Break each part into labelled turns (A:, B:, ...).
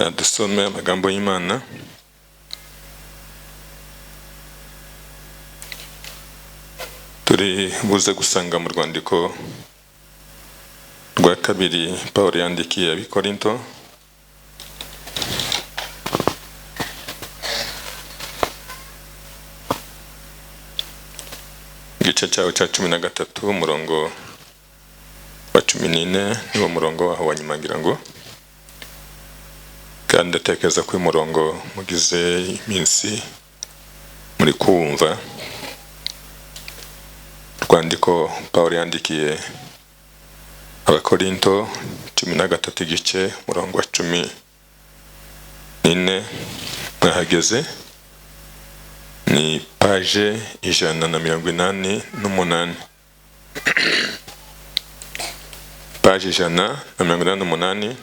A: Dusome amagambo y'Imana turi buze gusanga mu rwandiko rwa kabiri Pawulo yandikiye abikorinto igice cyawo cya 13 umurongo wa 14 niwo murongo waho wa nyuma ngira ngo kandi ndatekereza ko umurongo mugize iminsi muri kuwumva. Rwandiko Pawulo yandikiye abakorinto 13 igice umurongo wa 14 mwahageze ni page 188 page 188.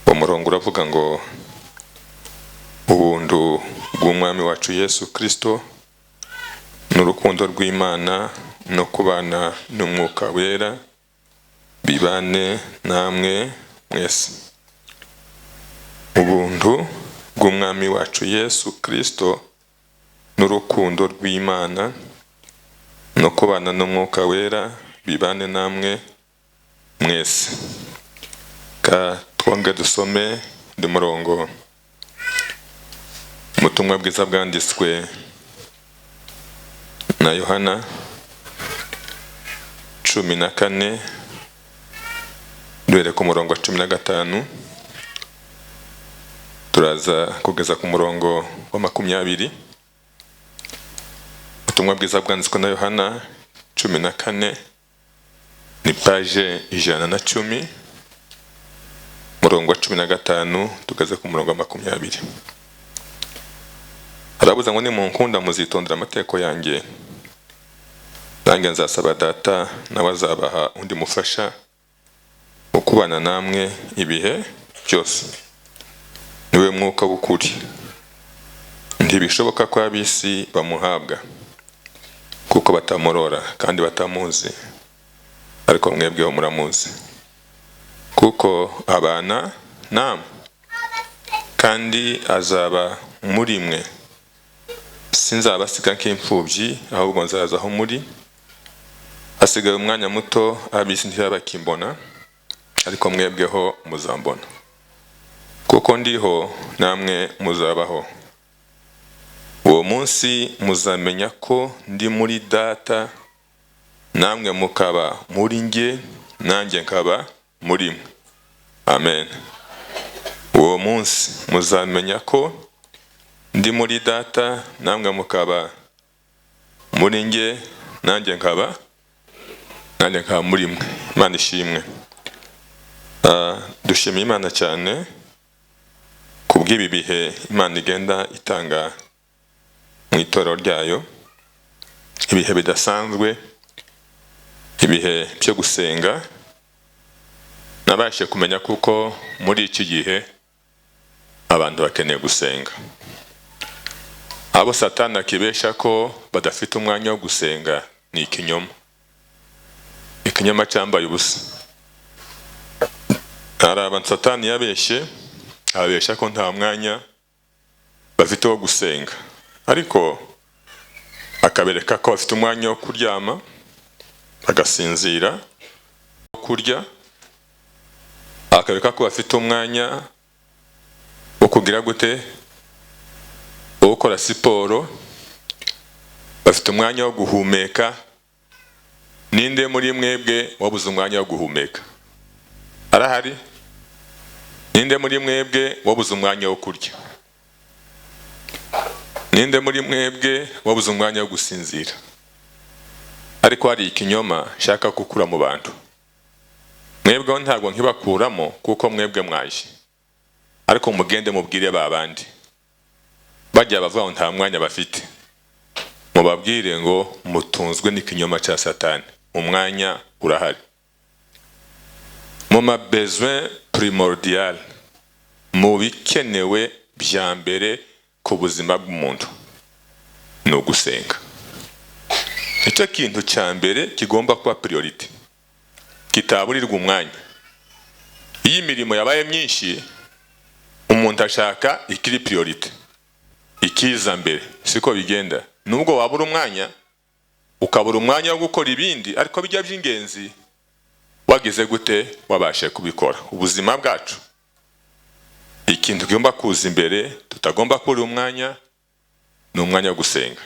A: Umurongo uravuga ngo ubuntu bw'umwami wacu Yesu Kristo n'urukundo rw'Imana no kubana n'Umwuka Wera bibane namwe mwese. Ubuntu bw'umwami wacu Yesu Kristo n'urukundo rw'Imana no kubana n'Umwuka Wera bibane namwe mwese. Twonge dusome ndi murongo ubutumwa bwiza bwanditswe na Yohana 14 duhere ku murongo wa 15 turaza kugeza ku murongo wa 20. Ubutumwa bwiza bwanditswe na Yohana 14 ni page 110 murongo wa 15 tugeze ku murongo wa 20. Harabuza ngo ni munkunda muzitondera amategeko yanjye, nanjye nzasaba Data nawe azabaha undi mufasha ukubana namwe ibihe byose, niwe Mwuka w'ukuri. Ntibishoboka ko ab'isi bamuhabwa kuko batamurora kandi batamuzi, ariko mwebweho muramuzi kuko abana namwe kandi azaba muri mwe. Sinzabasiga nk'imfubyi ahubwo nzaza aho muri. Hasigaye umwanya muto ab'isi ntibakimbona, ariko mwebweho muzambona kuko ndiho namwe muzabaho. Uwo munsi muzamenya ko ndi muri Data namwe mukaba muri nge nanjye nkaba muri mwe. Amen. Uwo munsi muzamenya ko ndi muri Data namwe mukaba muri nge nanjye nkaba muri mwe. Imana ishimwe. Dushimiye Imana cyane kubw'ibi bihe Imana igenda itanga mu itorero ryayo, ibihe bidasanzwe, ibihe byo gusenga. Nabashe kumenya kuko muri iki gihe abantu bakeneye gusenga. Abo Satani akibesha ko badafite umwanya wo gusenga ni ikinyoma. Ikinyoma cyambaye ubusa. Hari abantu Satani yabeshe, abesha ko nta mwanya bafite wo gusenga, ariko akabereka ko bafite umwanya wo kuryama bagasinzira, wo kurya, akabereka ko bafite umwanya wo kugira gute, wo gukora siporo, bafite umwanya wo guhumeka. Ninde muri mwebwe wabuze umwanya wo guhumeka? Arahari? Ninde muri mwebwe wabuze umwanya wo kurya? Ninde muri mwebwe wabuze umwanya wo gusinzira? Ariko hari ikinyoma shaka gukura mu bantu. Mwebwe ntabwo nkibakuramo kuko mwebwe mwaje, ariko mugende mubwire babandi bajya bavuga nta mwanya bafite, mubabwire ngo mutunzwe n'ikinyoma cya Satani. Umwanya urahari. Mu besoin primordial, mu bikenewe bya mbere ku buzima bw'umuntu ni ugusenga. Icyo kintu cya mbere kigomba kuba priority, kitaburirwa umwanya. Iyo imirimo yabaye myinshi umuntu ashaka ikiri priority, ikiza mbere. Siko bigenda. Nubwo wabura umwanya, ukabura umwanya wo gukora ibindi, ariko bijya by'ingenzi wagize gute wabashe kubikora. Ubuzima bwacu ikintu tugomba kuza imbere, tutagomba kubura umwanya, ni umwanya wo gusenga.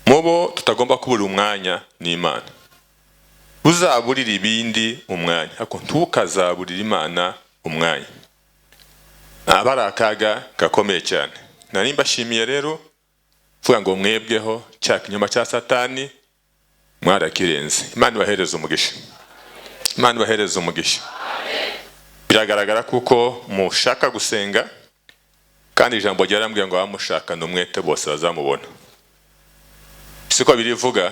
A: Mubo tutagomba kubura umwanya ni Imana. Uzaburira ibindi umwanya, ariko ntukazaburira Imana umwanya. Abari akaga gakomeye cyane. Nari mbashimiye rero vuga ngo mwebweho cya kinyoma cya Satani mwarakirenze. Imana ibahereze umugisha. Imana ibahereze umugisha. Biragaragara kuko mushaka gusenga, kandi ijambo ryarambwiye ngo abamushaka n'umwete bose bazamubona. Siko birivuga,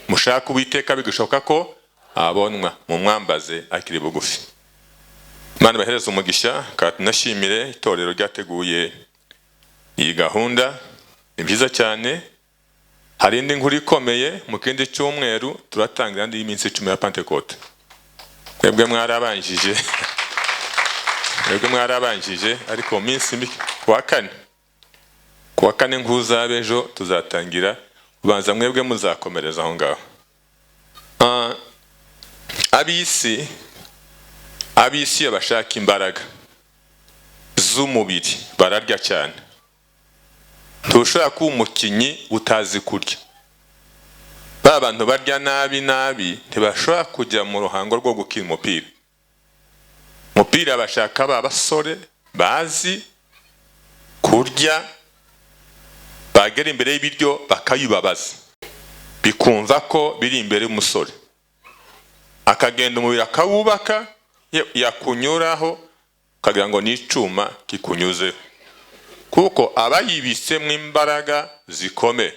A: mushaka Uwiteka bigishoboka ko abonwa, mu mwambaze akiri bugufi. Imana ibahereze umugisha, kandi nashimire itorero ryateguye iyi gahunda. Ni byiza cyane. Hari indi nkuru ikomeye mu kindi cyumweru, turatangira andi y'iminsi 10 ya Pentecote. Mwebwe mwarabanjije, ariko minsi kuwa kane nk'uzabejo tuzatangira, ubanza mwebwe muzakomereza aho ngaho. Abisi bashaka imbaraga z'umubiri bararya cyane. Ntushobora kuba umukinyi utazi kurya. Ba bantu barya nabi ntibashobora kujya mu ruhango rwo gukina umupira. Umupira bashaka ba basore bazi kurya, bagera imbere y'ibiryo bakayubabaza, bikumva ko biri imbere y'umusore, akagenda umubiri akawubaka, yakunyuraho ukagira ngo ni icuma kikunyuze, kuko aba yibitsemo imbaraga zikomeye.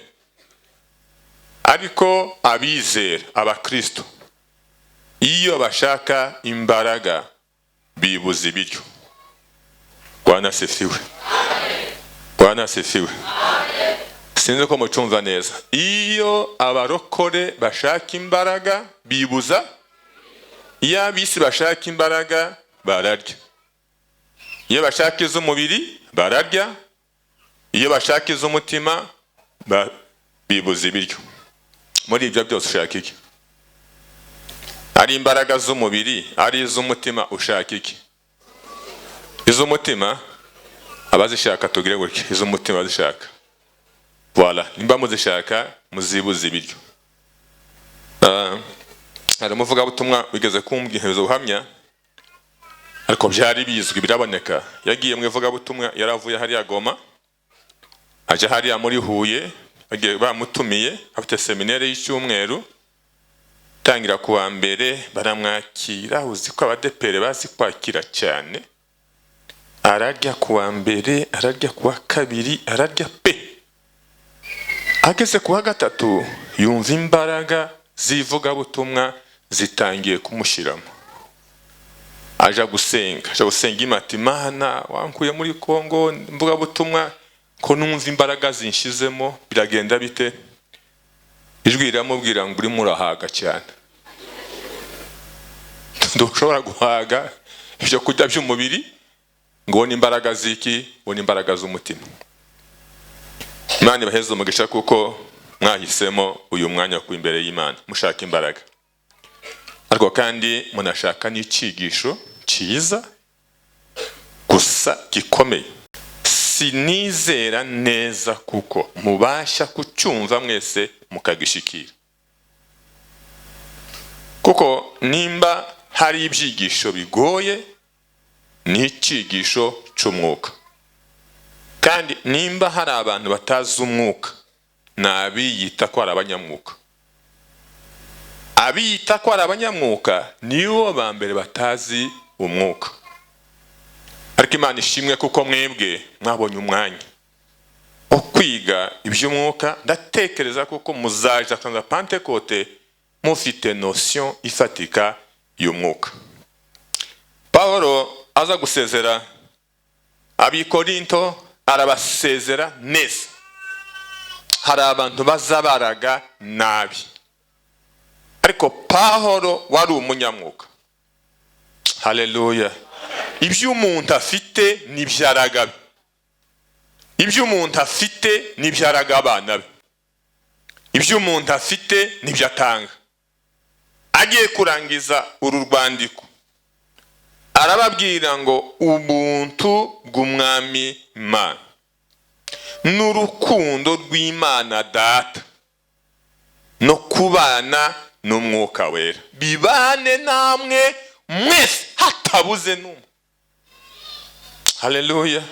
A: Ariko abizera, abakristo, iyo bashaka imbaraga bibuza ibiryo. Bwana asifiwe. Bwana asifiwe. Sinzi ko mucumva neza. Iyo abarokore bashaka imbaraga bibuza, iyo abisi bashaka imbaraga bararya. Iyo bashaka iz'umubiri bararya, iyo bashaka iz'umutima bibuza ibiryo. Muri ibyo byose ushaka iki? Ari imbaraga z'umubiri, ari iz'umutima, ushaka iki? Iz'umutima abazishaka tugire gutya, iz'umutima bazishaka. Voilà, nimba muzishaka muzibuza ibiryo. Hari umuvugabutumwa wigeze kumbwiriza ubuhamya, ariko byari bizwi biraboneka. Yagiye mu ivugabutumwa, yaravuye hariya Goma aje hariya muri Huye, bamutumiye afite seminaire y'icyumweru. Tangira kuwa mbere baramwakira, uzi ko abadepere bazi kwakira cyane. Ararya kuwa mbere, ararya kuwa kabiri, ararya pe. Ageze kuwa gatatu yumva imbaraga z'ivugabutumwa zitangiye kumushiramo. Aja gusenga Imana, wankuye muri Kongo, mvugabutumwa ko numva imbaraga zinshizemo, biragenda bite? Ijwi riramubwira ngo urimo urahaga cyane. Ndushobora guhaga ibyo kurya by'umubiri ngo ni imbaraga ziki, ngo ni imbaraga z'umutima. Imana ibaheze umugisha kuko mwahisemo uyu mwanya ku imbere y'Imana mushaka imbaraga. Ariko kandi munashaka n'icyigisho cyiza gusa gikomeye. Sinizera neza kuko mubasha kucyumva mwese mukagishikira. Kuko nimba hari ibyigisho bigoye, ni icyigisho cy'umwuka. Kandi nimba hari abantu batazi umwuka, nabiyita ko ari abanyamwuka. Abiyita ko ari abanyamwuka nibo ba mbere batazi umwuka. Ariko Imana ishimwe kuko mwebwe mwabonye umwanya wo kwiga iby'umwuka. Ndatekereza kuko muzaja kanga Pentecote mufite notion ifatika y'umwuka. Paulo aza gusezera Abikorinto, arabasezera neza. Hari abantu bazabaraga nabi, ariko Paulo wari umunyamwuka. Haleluya. ibyo umuntu afite nibyaraga be, ibyo umuntu afite nibyaraga abana be, ibyo umuntu afite nibyo atanga. Agiye kurangiza uru rwandiko arababwira ngo ubuntu bw'umwami Imana n'urukundo rw'Imana Data no kubana n'Umwuka Wera bibane namwe mwese hatabuze n'umwe. Haleluya.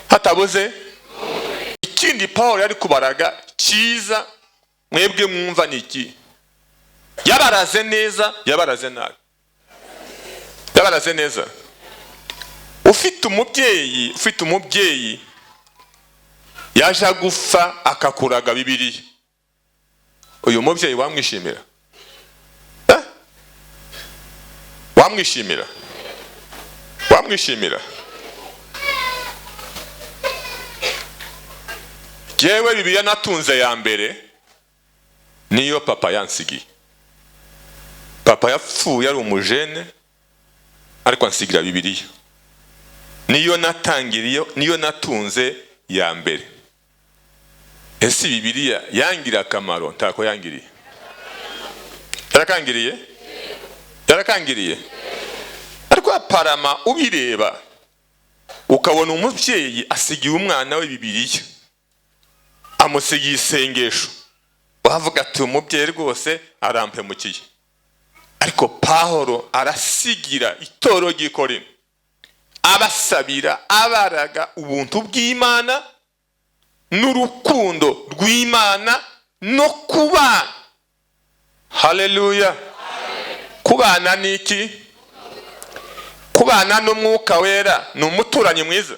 A: Hatabuze. Ikindi Paulo yari kubaraga cyiza mwebwe mwumva niki? Yabaraze neza, yabaraze nabi. Yabaraze neza. Ufite umubyeyi yaje gufa akakuraga Bibiliya. Uyu mubyeyi wamwishimira? Wamwishimira? Wamwishimira? Jewe Bibiliya natunze ya mbere niyo papa yansigiye. Papa yapfuye ari umujene ariko ansigira Bibiliya. Niyo natangiriye, niyo natunze ya mbere. Ese Bibiliya yangira akamaro ntako yangiriye? Yarakangiriye? Yarakangiriye? Ariko aparama ubireba ukabona umubyeyi asigiye umwana we Bibiliya, amusigiye isengesho, wavuga ati umubyeyi rwose arampemukiye. Ariko Paulo arasigira itoro ry'Ikorinto, abasabira abaraga ubuntu bw'Imana n'urukundo rw'Imana no kubana. Haleluya. Kubana niki? Kubana n'Umwuka Wera ni umuturanyi mwiza.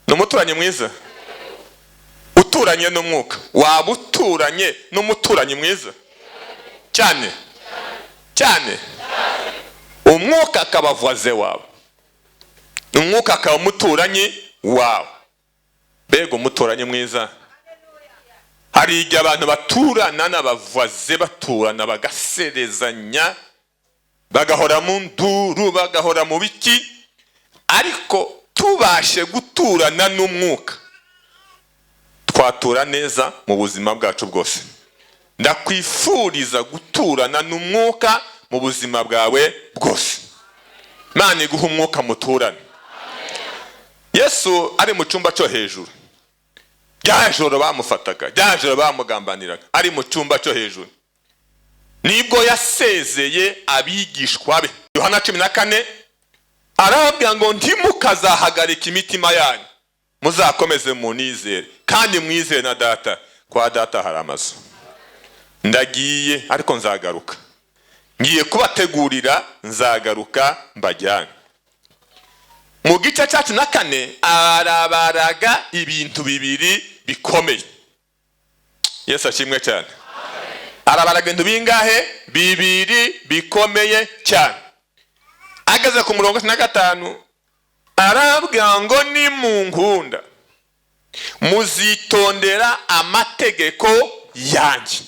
A: Ni umuturanyi mwiza. Uturanye n'Umwuka, waba uturanye n'umuturanyi mwiza cyane cyane. Umwuka akaba voisin wawe, Umwuka akaba umuturanyi wawe. Bego umuturanyi mwiza. Hari igihe abantu baturana n'abavoisin, baturana bagaserezanya, bagahora mu nduru, bagahora mu biki, ariko tubashe guturana n'Umwuka twatura neza mu buzima bwacu bwose. Ndakwifuriza guturana n'Umwuka mu buzima bwawe bwose. Imana iguha umwuka muturane. Yesu ari mu cyumba cyo hejuru, ryajoro bamufataga, ryajoro bamugambaniraga, ari mu cyumba cyo hejuru nibwo yasezeye abigishwa be. Yohana 14 arababwira ngo ntimukazahagarika imitima yanyu, muzakomeze munizere kandi mwizere na Data. Kwa Data hari amazu. Ndagiye ariko nzagaruka, ngiye kubategurira, nzagaruka mbajyane. Mu gice cya 4 arabaraga ibintu bibiri bikomeye. Yesu ashimwe cyane. Arabaraga ibintu bingahe? Bibiri bikomeye cyane. Ageze ku murongo 5 arabwira ngo nimunkunda muzitondera amategeko yanjye.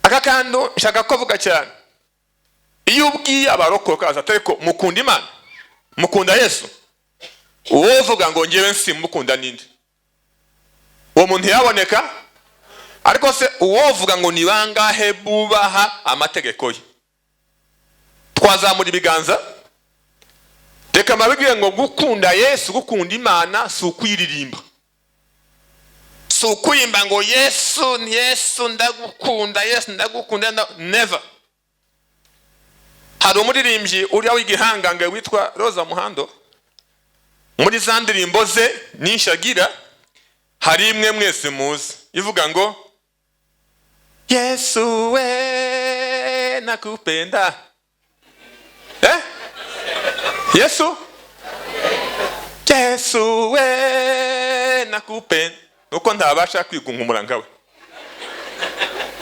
A: Aka kantu nshaka kuvuga cyane. Iyo ubwiye abarokoka azatereko mukunda Imana, mukunda Yesu, uwo uvuga ngo ngewe simukunda ninde? Uwo muntu yaboneka? Ariko se uwo uvuga ngo ni bangahe bubaha amategeko ye? Twazamura ibiganza. Reka mabibwiye ngo gukunda Yesu, gukunda Imana si ukwiririmba, si ukuyimba ngo Yesu ni Yesu ndagukunda, Yesu ndagukunda. Never. Hari umuririmbyi uriya w'igihangange witwa Roza Muhando, muri za ndirimbo ze nishagira hari imwe mwese muzi ivuga ngo Yesu we nakupenda. Yesu? Yesu we nakupenda. Nuko ntabasha kwigunkumura ngawe.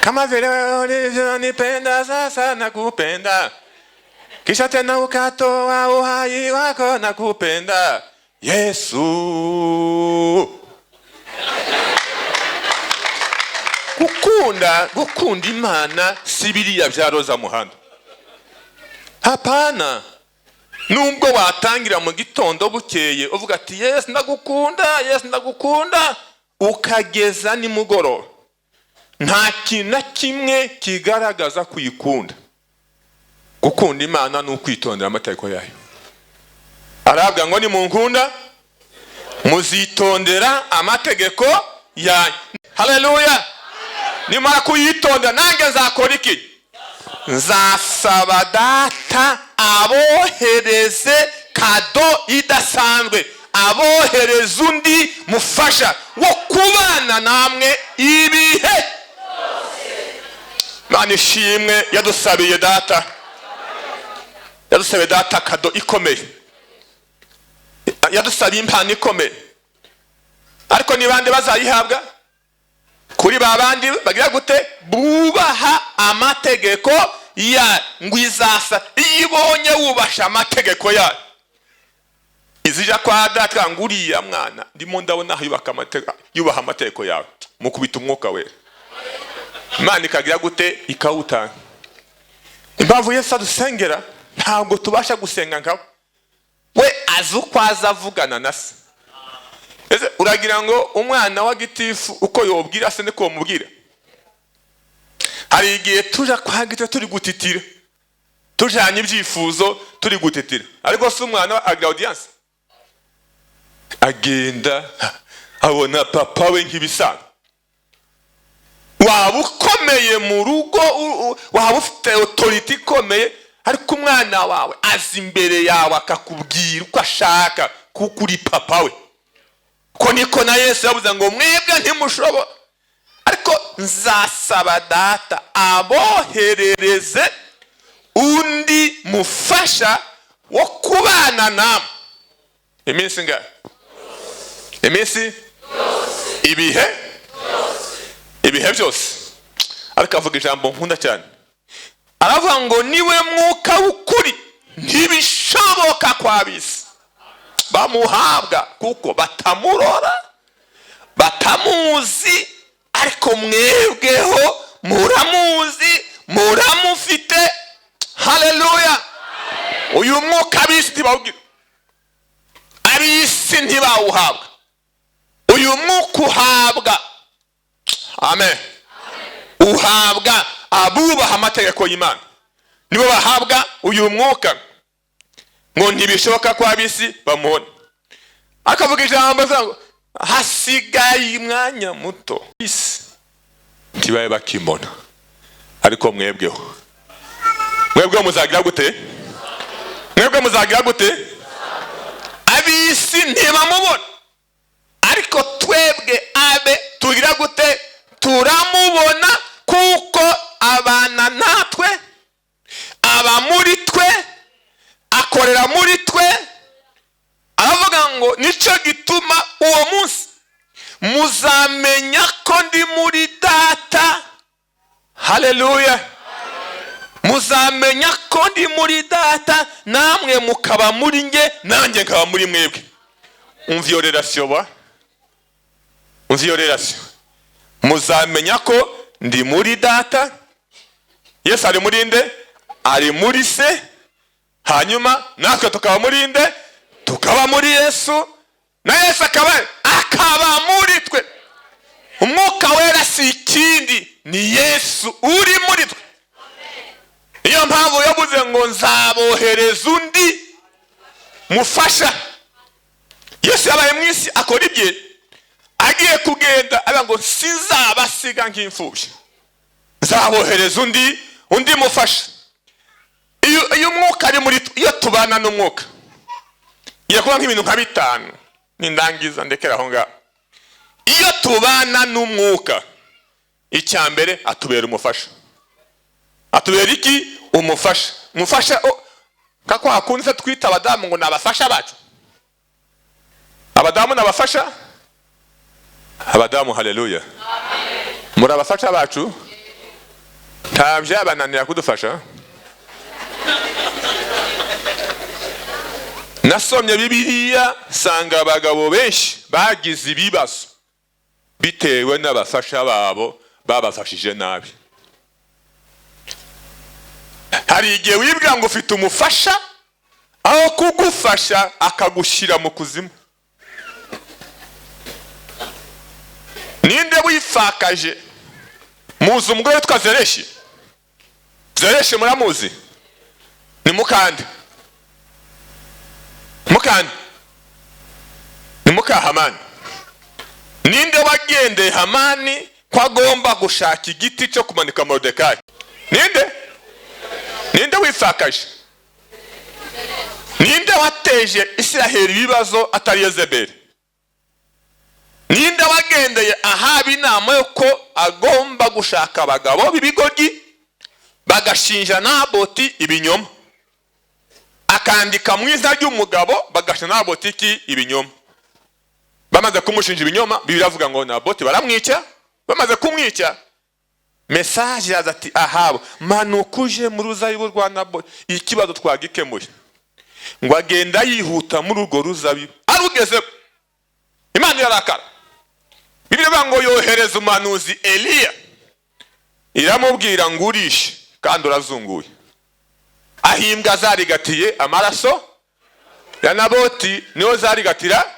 A: Kama vile unanipenda sasa nakupenda, kisha tena ukatoa uhai wako nakupenda Yesu. Gukunda Imana si biriya bya Roza Muhando. Hapana. nubwo watangira mu gitondo bukeye uvuga ati Yesu ndagukunda, Yesu ndagukunda, ukageza nimugoroba, nta kintu na kimwe kigaragaza kuyikunda. Gukunda Imana ni ukwitondera amategeko yayo. Arabwa ngo nimunkunda muzitondera amategeko yayo. Haleluya. Nimara kuyitondera nange nzakora iki? Nzasaba Data abohereze kado idasanzwe, abohereze undi mufasha wo kubana namwe ibihe. Mana ishimwe, yadusabiye Data, yadusabiye Data kado ikomeye, yadusabiye impano ikomeye. Ariko ni bande bazayihabwa? Kuri babandi bagira gute? Bubaha amategeko ya ngwizasa. Ibonye wubasha amategeko ya izija kwa Data nguriya mwana ndimo ndabona yubaha amategeko yawe, mukubita Umwuka Wera. Imana ikagira gute? Ikawutanga. Impamvu Yesu adusengera ntabwo tubasha gusenga nkawe. We azi uko azavugana na se. Ese uragira ngo umwana wa gitifu uko yobwira se niko mubwira? Hari igihe tuja kwa gitifu turi gutitira, tujanye ibyifuzo turi gutitira, ariko se umwana agira audience, agenda abona papa we nk'ibisanga. Waba ukomeye mu rugo, waba ufite authority ikomeye, ariko umwana wawe azi imbere yawe akakubwira uko ashaka kuko uri papa we. Ko niko na Yesu yavuze ngo mwebwe ntimushobora, ariko nzasaba Data aboherereze undi mufasha wo kubana namwe iminsi ngahe? Iminsi ibihe byose. Ariko avuga ijambo nkunda cyane, aravuga ngo niwe mwuka w'ukuri, ntibishoboka kwa bisi bamuhabwa kuko batamurora, batamuzi, ariko mwebweho muramuzi, muramufite. Haleluya. Uyu mwuka bisi ntibawugira, abisi ntibawuhabwa, uyu mwuka uhabwa, amen, uhabwa abubaha amategeko y'Imana, nibo bahabwa uyu mwuka. Ngo ntibishoboka kwa bisi bamubona. Akavuga ijambo zango hasigaye umwanya muto bisi ntibaye bakimona, ariko mwebweho muzagira gute? Mwebwe muzagira gute? Abisi ntibamubona, ariko twebwe abe tugira gute? Turamubona kuko abana natwe, aba muri twe, akorera muri twe. Aravuga ngo nico gituma uwo munsi muzamenya ko ndi muri Data. Haleluya. Muzamenya ko ndi muri Data, namwe mukaba muri nge, nanjye nkaba muri mwebwe. Umviyo relation. Muzamenya ko ndi muri Data. Yesu ari muri nde? Ari muri se. Hanyuma natwe tukaba muri nde? Tukaba muri Yesu, na Yesu akaba muri twe. Umwuka Wera si ikindi, ni Yesu uri muri twe. Iyo mpamvu yavuze ngo nzabohereza undi mufasha. Yesu yabaye mu isi akora ibye, agiye kugenda avuga ngo sinzabasiga nk'imfubyi, nzabohereza undi mufasha. Iyo umwuka ari muri, iyo tubana n'umwuka, ngiye kuba nk'ibintu nka bitanu nindangiza ndekera aho ngaho. Iyo tubana n'umwuka, icya mbere atubera umufasha. Atubera iki? Umufasha. Umufasha kako hakundi se twita abadamu ngo nabafasha bacu. Abadamu nabafasha? Abadamu, haleluya. Amen. Muri abafasha bacu? Ntabyo bananira kudufasha. Nasomye Bibiliya sanga abagabo benshi bagize ibibazo bitewe n'abafasha babo babafashije nabi. Hari igihe wibwira ngo ufite umufasha, aho kugufasha akagushyira mu kuzimu. Ninde wifakaje? Muzi umugore witwa Zereshi? Zereshi muramuzi? Ni mukande. Ni muka Hamani. Ninde wagendeye Hamani ko agomba gushaka igiti cyo kumanika Moridekayi? Ninde wifakaje? Ninde wateje Isiraheli ibibazo atari Yezebeli? Ninde wagendeye Ahabu inama yuko agomba gushaka abagabo b'ibigoryi bagashinja Naboti ibinyoma, akandika mu izina ry'umugabo bagashinja Naboti ibinyoma? Bamaze kumushinja ibinyoma, Bibiliya avuga ngo Naboti baramwica. Bamaze kumwica, message yaza ati Ahabu, manuka uje mu ruzabibu rwa Naboti, ikibazo twagikemuye. Ngo agenda yihuta muri urwo ruzabibu, arugeze Imana yarakara. Bibiliya ngo yohereza umuhanuzi Eliya, iramubwira ngo urishe kandi urazunguye. Ahimbwa zarigatiye amaraso ya Naboti, niyo zarigatira.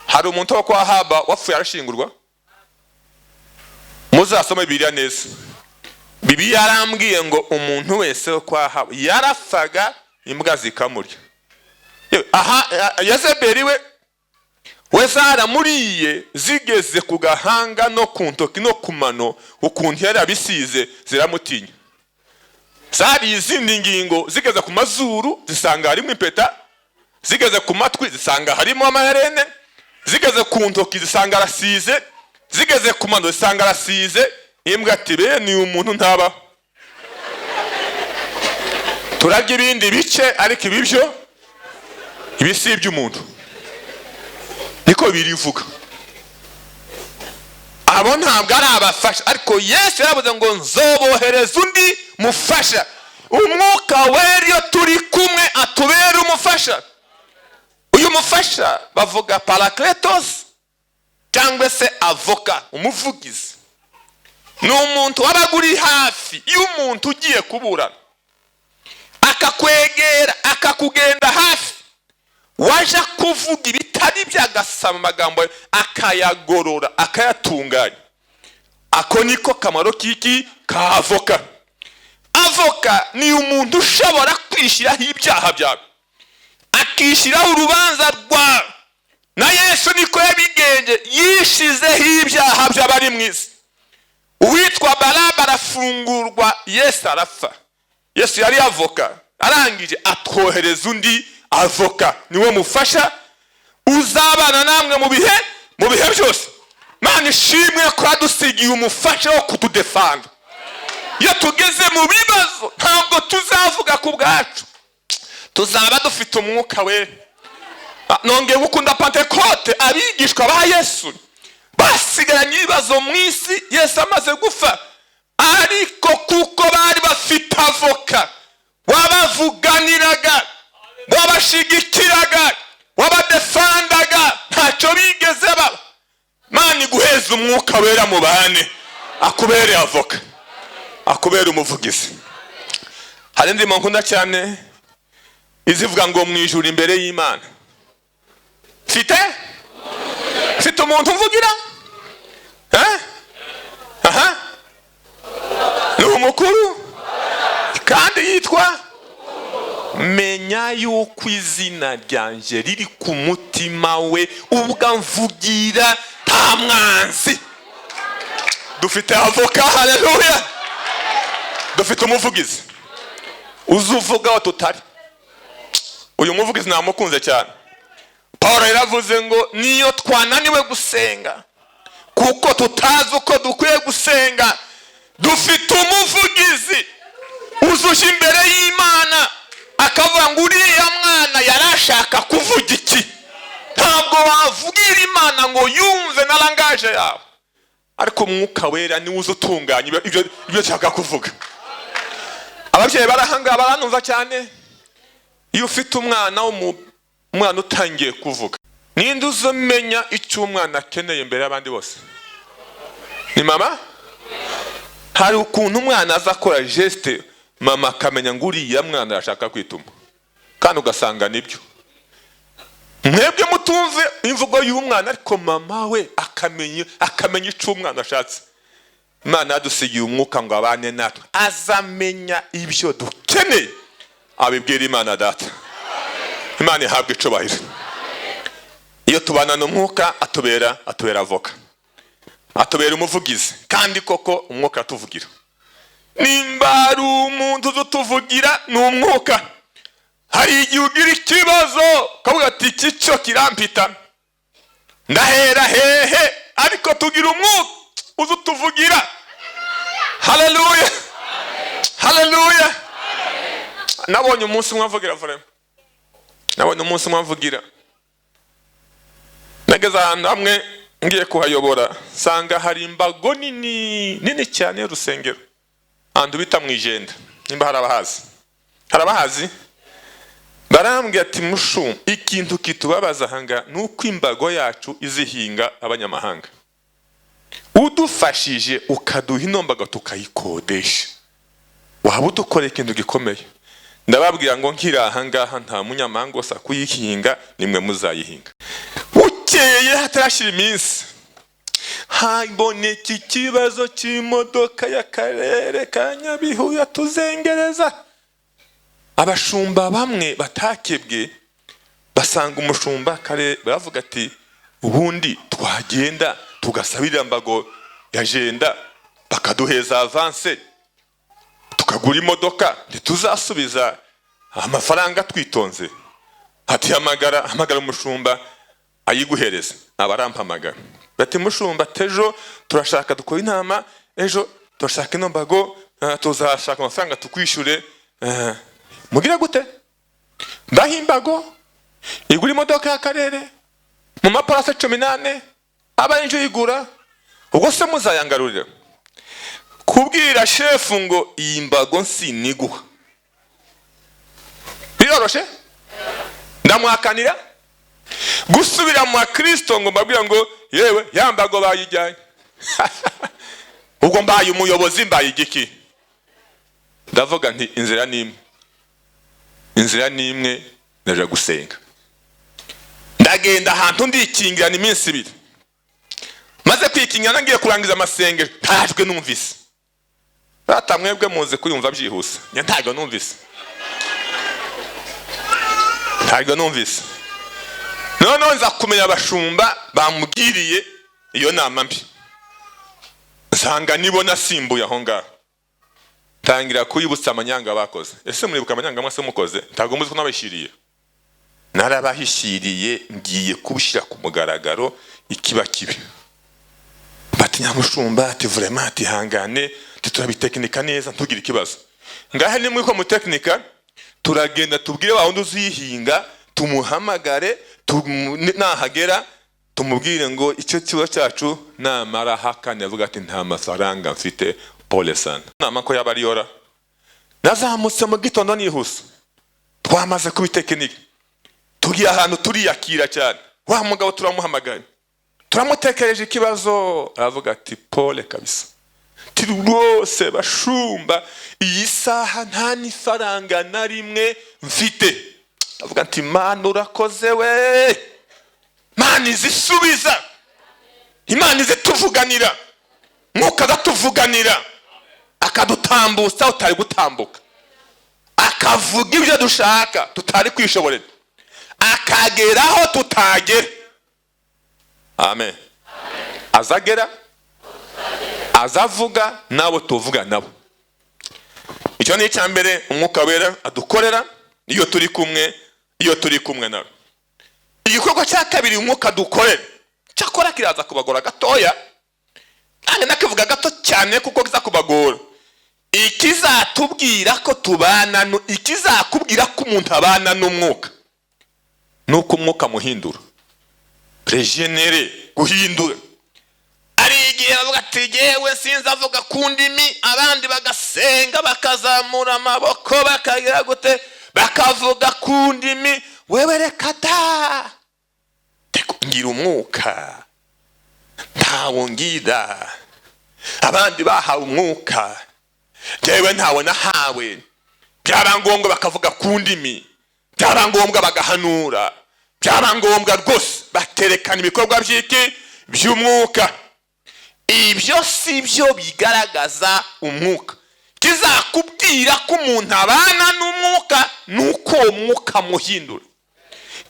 A: Hari umuntu wo kwa Ahabu wapfuye arashingurwa. Muzasome Bibiliya neza. Bibiliya yarambwiye ngo umuntu wese wo kwa Ahabu yarafaga imbwa zikamurya. Yezebeli we zaramuriye zigeze ku gahanga no ku ntoki no ku mano, ukuntu yari abisize ziramutinya. Zari izindi ngingo, zigeze ku mazuru zisanga harimo impeta, zigeze ku matwi zisanga harimo amaherene, zigeze ku ntoki zisanga arasize, zigeze ku mano zisanga arasize. Imbwa ati bene uyu muntu ntaba. Turarya ibindi bice ariko ibibyo ibisi by'umuntu. Niko birivuga. Abo ntabwo ari abafasha, ariko Yesu yaravuze ngo nzobohereza undi mufasha. Umwuka Wera iyo turi kumwe atubera umufasha. Uyu mufasha bavuga parakletos cyangwa se avoka, umuvugizi. Ni umuntu wabaga uri hafi y'umuntu ugiye kuburana, akakwegera akakugenda hafi, waje kuvuga ibitari byagasama amagambo akayagorora akayatunganya. Ako niko kamaro k'iki ka avoka. Avoka ni umuntu ushobora kwishyiraho ibyaha byawe, akishyiraho urubanza rwawe. Na Yesu niko yabigenje, yishizeho ibyaha by'abari mu isi. Uwitwa Baraba arafungurwa, Yesu arapfa. Yesu yari avoka, arangije atwohereza undi avoka, niwe mufasha uzabana namwe mu bihe byose. Mana ishimwe ko adusigiye umufasha wo kutudefanda. Iyo tugeze mu bibazo ntabwo tuzavuga ku bwacu, tuzaba dufite Umwuka Wera. Nongeye gukunda Pentekote, abigishwa ba Yesu basigaranye ibibazo mu isi Yesu amaze gupfa, ariko kuko bari bafite avoka wabavuganiraga, wabashigikiraga, wabadefandaga, ntacyo bigeze baba. Mana iguheze Umwuka Wera mu bane, akubere avoka, akubere umuvugizi. Hari ndimo nkunda cyane izivuga ngo mu ijuru imbere y'Imana mfite umuntu uvugira. Ni umukuru kandi yitwa. Menya yuko izina ryanje riri ku mutima we, ubwo mvugira nta mwanzi. Dufite avoka, haleluya. Dufite umuvugizi uzuvuga tutari. Uyu muvugizi namukunze cyane. Paulo yaravuze ngo niyo twananiwe gusenga kuko tutazi uko dukwiye gusenga, dufite umuvugizi uzuje imbere y'Imana akavuga ngo uriya mwana yarashaka kuvuga iki. Ntabwo wavugira Imana ngo yumve na langaje yawe, ariko Umwuka Wera ni uzo utunganya ibyo cyaka kuvuga. Ababyeyi barahanga baranumva cyane. Iyo ufite umwana umwana utangiye kuvuga, ninde uzomenya icyo umwana akeneye mbere y'abandi bose? Ni mama. Hari ukuntu umwana aza akora geste, mama akamenya ngo uriya mwana arashaka kwituma. kandi ugasanga nibyo. Mwebwe mutumve imvugo y'umwana ariko mama we akamenya ico umwana ashatse. Imana yadusigiye umwuka ngo abane natwe, azamenya ibyo dukeneye abibwira Imana data. Imana ihabwe icubahiro. Iyo tubana n'umwuka atubera avoka, atubera umuvugizi, kandi koko umwuka atuvugira. Nimba ari umuntu utuvugira ni umwuka. Hari igihe ugira ikibazo kavuga ati iki cyo kirampita, ndahera hehe, ariko tugira umwuka utuvugira. Haleluya, haleluya. Nabonye umunsi mwavugira vrema, nabonye umunsi mwavugira. Nageze ahantu hamwe ngiye kuhayobora, sanga hari imbago nini cyane y'urusengero, ahantu bita mu Ijenda. Nimba harabahazi barambwira ati mushu, ikintu kitubabaza hanga nuko imbago yacu izihinga abanyamahanga. Udufashije ukaduha inombaga tukayikodesha, waba udukora ikintu gikomeye. Ndababwira ngo nkiraha ngaha nta munyamahanga wose kuyihinga, nimwe muzayihinga. Bukeye hatarashira iminsi haboneka ikibazo cy'imodoka y'akarere ka Nyabihu yatuzengereza. Abashumba bamwe batakebwe basanga umushumba kare, baravuga ati ubundi twagenda tugasabira imbago ya Jenda bakaduheza avance tukagura imodoka, ntituzasubiza amafaranga twitonze. Ati hamagara umushumba ayiguhereza. Abarampamagara bati mushumba, tejo turashaka dukora inama, ejo turashaka ino mbago, tuzashaka amafaranga tukwishyure. Mugira gute? Ndaha imbago igura imodoka y'akarere mu maparase 18, aba injo yigura, ubwo se muzayangarurira. Kubwira shefu ngo iyi mbago siniguha biroroshe, ndamwakanira. Gusubira mu Kristo ngo mbabwira ngo yewe yambago bayijyanye. Ubwo mbaye umuyobozi, mbaye igiki? Ndavuga nti inzira nimwe naje gusenga. Ndagenda ahantu ndikingirana iminsi 2, maze kwikingirana ngiye kurangiza amasengero, ntajwe numvise. Rata mwebwe muze kuyumva byihuse, ntajwe numvise. None nza kumenya abashumba bamugiriye iyo nama mbi, nsanga nibo nasimbuye aho ngaho. Tangira kuyibutsa amanyanga bakoze. Ese muribuka amanyanga mwase mukoze? Ntago muzi ko nabashiriye. Narabahishiriye, ngiye kubushyira ku mugaragaro ikiba kibi. Bati nyamushumba, ati vraiment ati hangane, turabitekinika neza ntugira ikibazo. Ngahe ni muri ko mu tekinika turagenda tubwire bahundi uzihinga, tumuhamagare, nahagera tumubwire ngo icyo kibazo cyacu namara hakane, avuga ati nta mafaranga mfite, pole sana. Nama ko yabariyora. Nazamutse mu gitondo nihuse, twamaze kubitekinika, tugiye ahantu turiyakira cyane. Wa mugabo turamuhamagaye, turamutekereje ikibazo, aravuga ati pole kabisa, rwose bashumba, iyi saha nta n'ifaranga na rimwe mfite. Avuga ati Imana urakoze we, Imana izisubiza, Imana izituvuganira, Mwuka azatuvuganira, akadutambutsa utari gutambuka, akavuga ibyo dushaka tutari kwishoborera, akageraho tutagera. Amen. Azagera, azavuga nabo tuvuga nabo. Icyo ni icyambere Umwuka Wera adukorera iyo turi kumwe nawe. Igikorwa cya kabiri Umwuka dukorera, cyakora kiraza kubagora gatoya, kandi nakivuga gato cyane kuko kiza kubagora. Ikizatubwira ko tubana, ikizakubwira ko umuntu abana n'umwuka, nuko umwuka muhindura, regenere, guhindura. Ari igihe bavuga ati yewe sinzavuga ku ndimi, abandi bagasenga bakazamura amaboko bakagira gute, bakavuga ku ndimi. Wewe reka da, ngira umwuka, ntawo ngira. Abandi bahawe umwuka, yewe ntawo nahawe. Byaba ngombwa bakavuga ku ndimi, byaba ngombwa bagahanura, byaba ngombwa rwose bakerekana ibikorwa by'iki by'umwuka. Ibyo si byo bigaragaza umwuka. Kizakubwira ko umuntu abana n'umwuka nuko umwuka muhindura,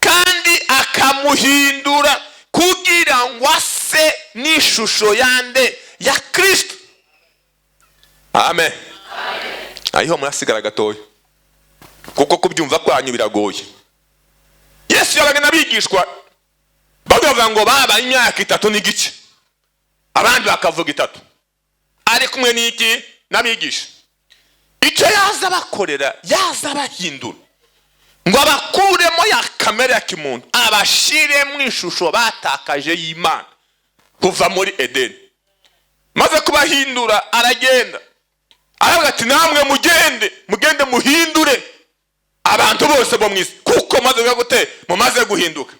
A: kandi akamuhindura kugira ngo ase n'ishusho yande ya Kristo. Amen. Ayiho murasigara gatoya kuko kubyumva kwanyu biragoye. Yesu yabaga n'abigishwa bavuga ngo baba imyaka 3 n'igice, abandi bakavuga 3, ari kumwe n'iki n'abigisha. Icyo yaza bakorera, yaza bahindura ngo abakuremo ya kamere ya kimuntu, abashire mu ishusho batakaje y'Imana kuva muri Edeni. Maze kubahindura aragenda aravuga ati namwe mugende muhindure abantu bose bo mwisi, kuko maze gute mumaze guhinduka.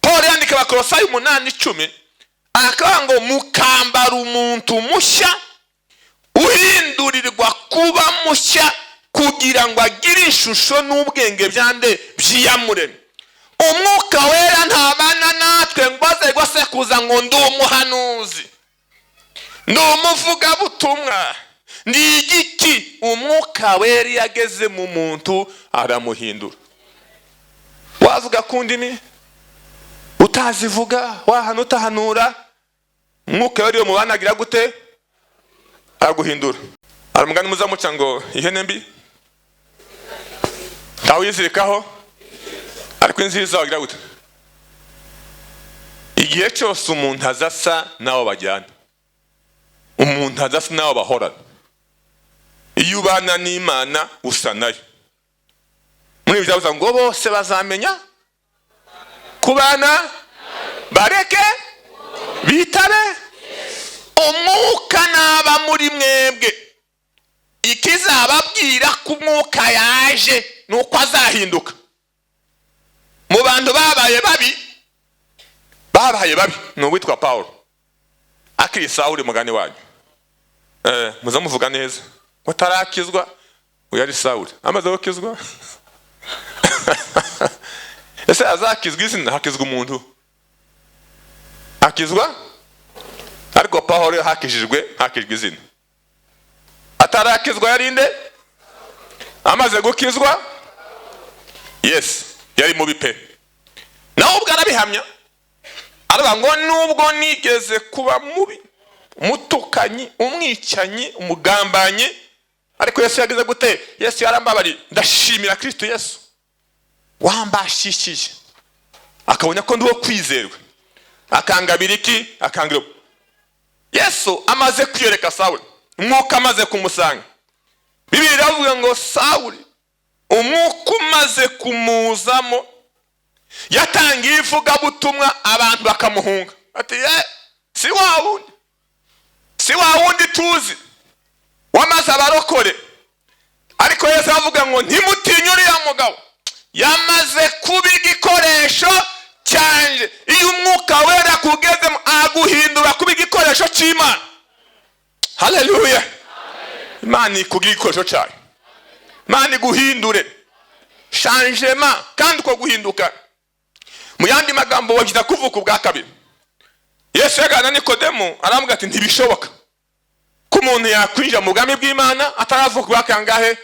A: Paul yandika Abakolosayi 8:10 akavuga ngo mukambara umuntu mushya uhindurirwa kuba mushya kugira ngo agire ishusho n'ubwenge byande byiyamuremye. Umwuka wera ntabana natwe ngo aze gose kuza ngo ndi umuhanuzi, ndi umuvuga butumwa, ndi igiki. Umwuka wera yageze mu muntu aramuhindura. Wavuga kundimi utazivuga, wahana utahanura, umwuka wera mu bana agira gute araguhindura. Aramugani muzamuca ngo ihene mbi tawe yizirikaho, ariko inziza wagira gute. Igihe cyose umuntu azasa nawo bajyana, umuntu azasa nawo bahorana. Iyo ubana n'Imana usa nayo. Muri byavuze ngo bose bazamenya kubana bareke bitabe umwuka naba muri mwebwe. Ikizababwira ko umwuka yaje nuko azahinduka. Mu bantu babaye babi n'uwitwa Paul akiri Sauli mugani wanyu. Muzamuvuga neza mutarakizwa uyari Sauli amaze gukizwa. Ese azakizwa izina hakizwa umuntu akizwa, ariko Paul hakijijwe izina. Atarakizwa yarinde amaze gukizwa. Yes, yari mubi pe. Naho ubwo arabihamya aravuga ngo nubwo nigeze kuba mubi, umutukanyi, umwicanyi, umugambanyi, ariko Yesu yagize gute? Yesu yarambabari. Ndashimira Kristo Yesu wambashishije akabona ko ndiwo kwizerwa, akangabira iki, akangira. Yesu amaze kwiyereka Sauli, umwuka amaze kumusanga, Bibiliya iravuga ngo Sauli umwuka umaze kumuzamo yatangiye ivuga butumwa, abantu bakamuhunga ati si wa wundi tuzi wamaze abarokore. Ariko Yesu avuga ngo ntimutinye uriya mugabo, yamaze kuba igikoresho cyanje. Iyo umwuka wera kugezemo aguhindura kuba igikoresho cy'Imana. Haleluya. Imana ikugira igikoresho cyayo, Imana iguhindure changement. Kandi uko guhinduka mu yandi magambo wagiza kuvuka ubwa kabiri. Yesu yagana Nikodemo aravuga ati ntibishoboka ko umuntu yakwinjira mu bwami bw'Imana ataravuka ubwa kangahe?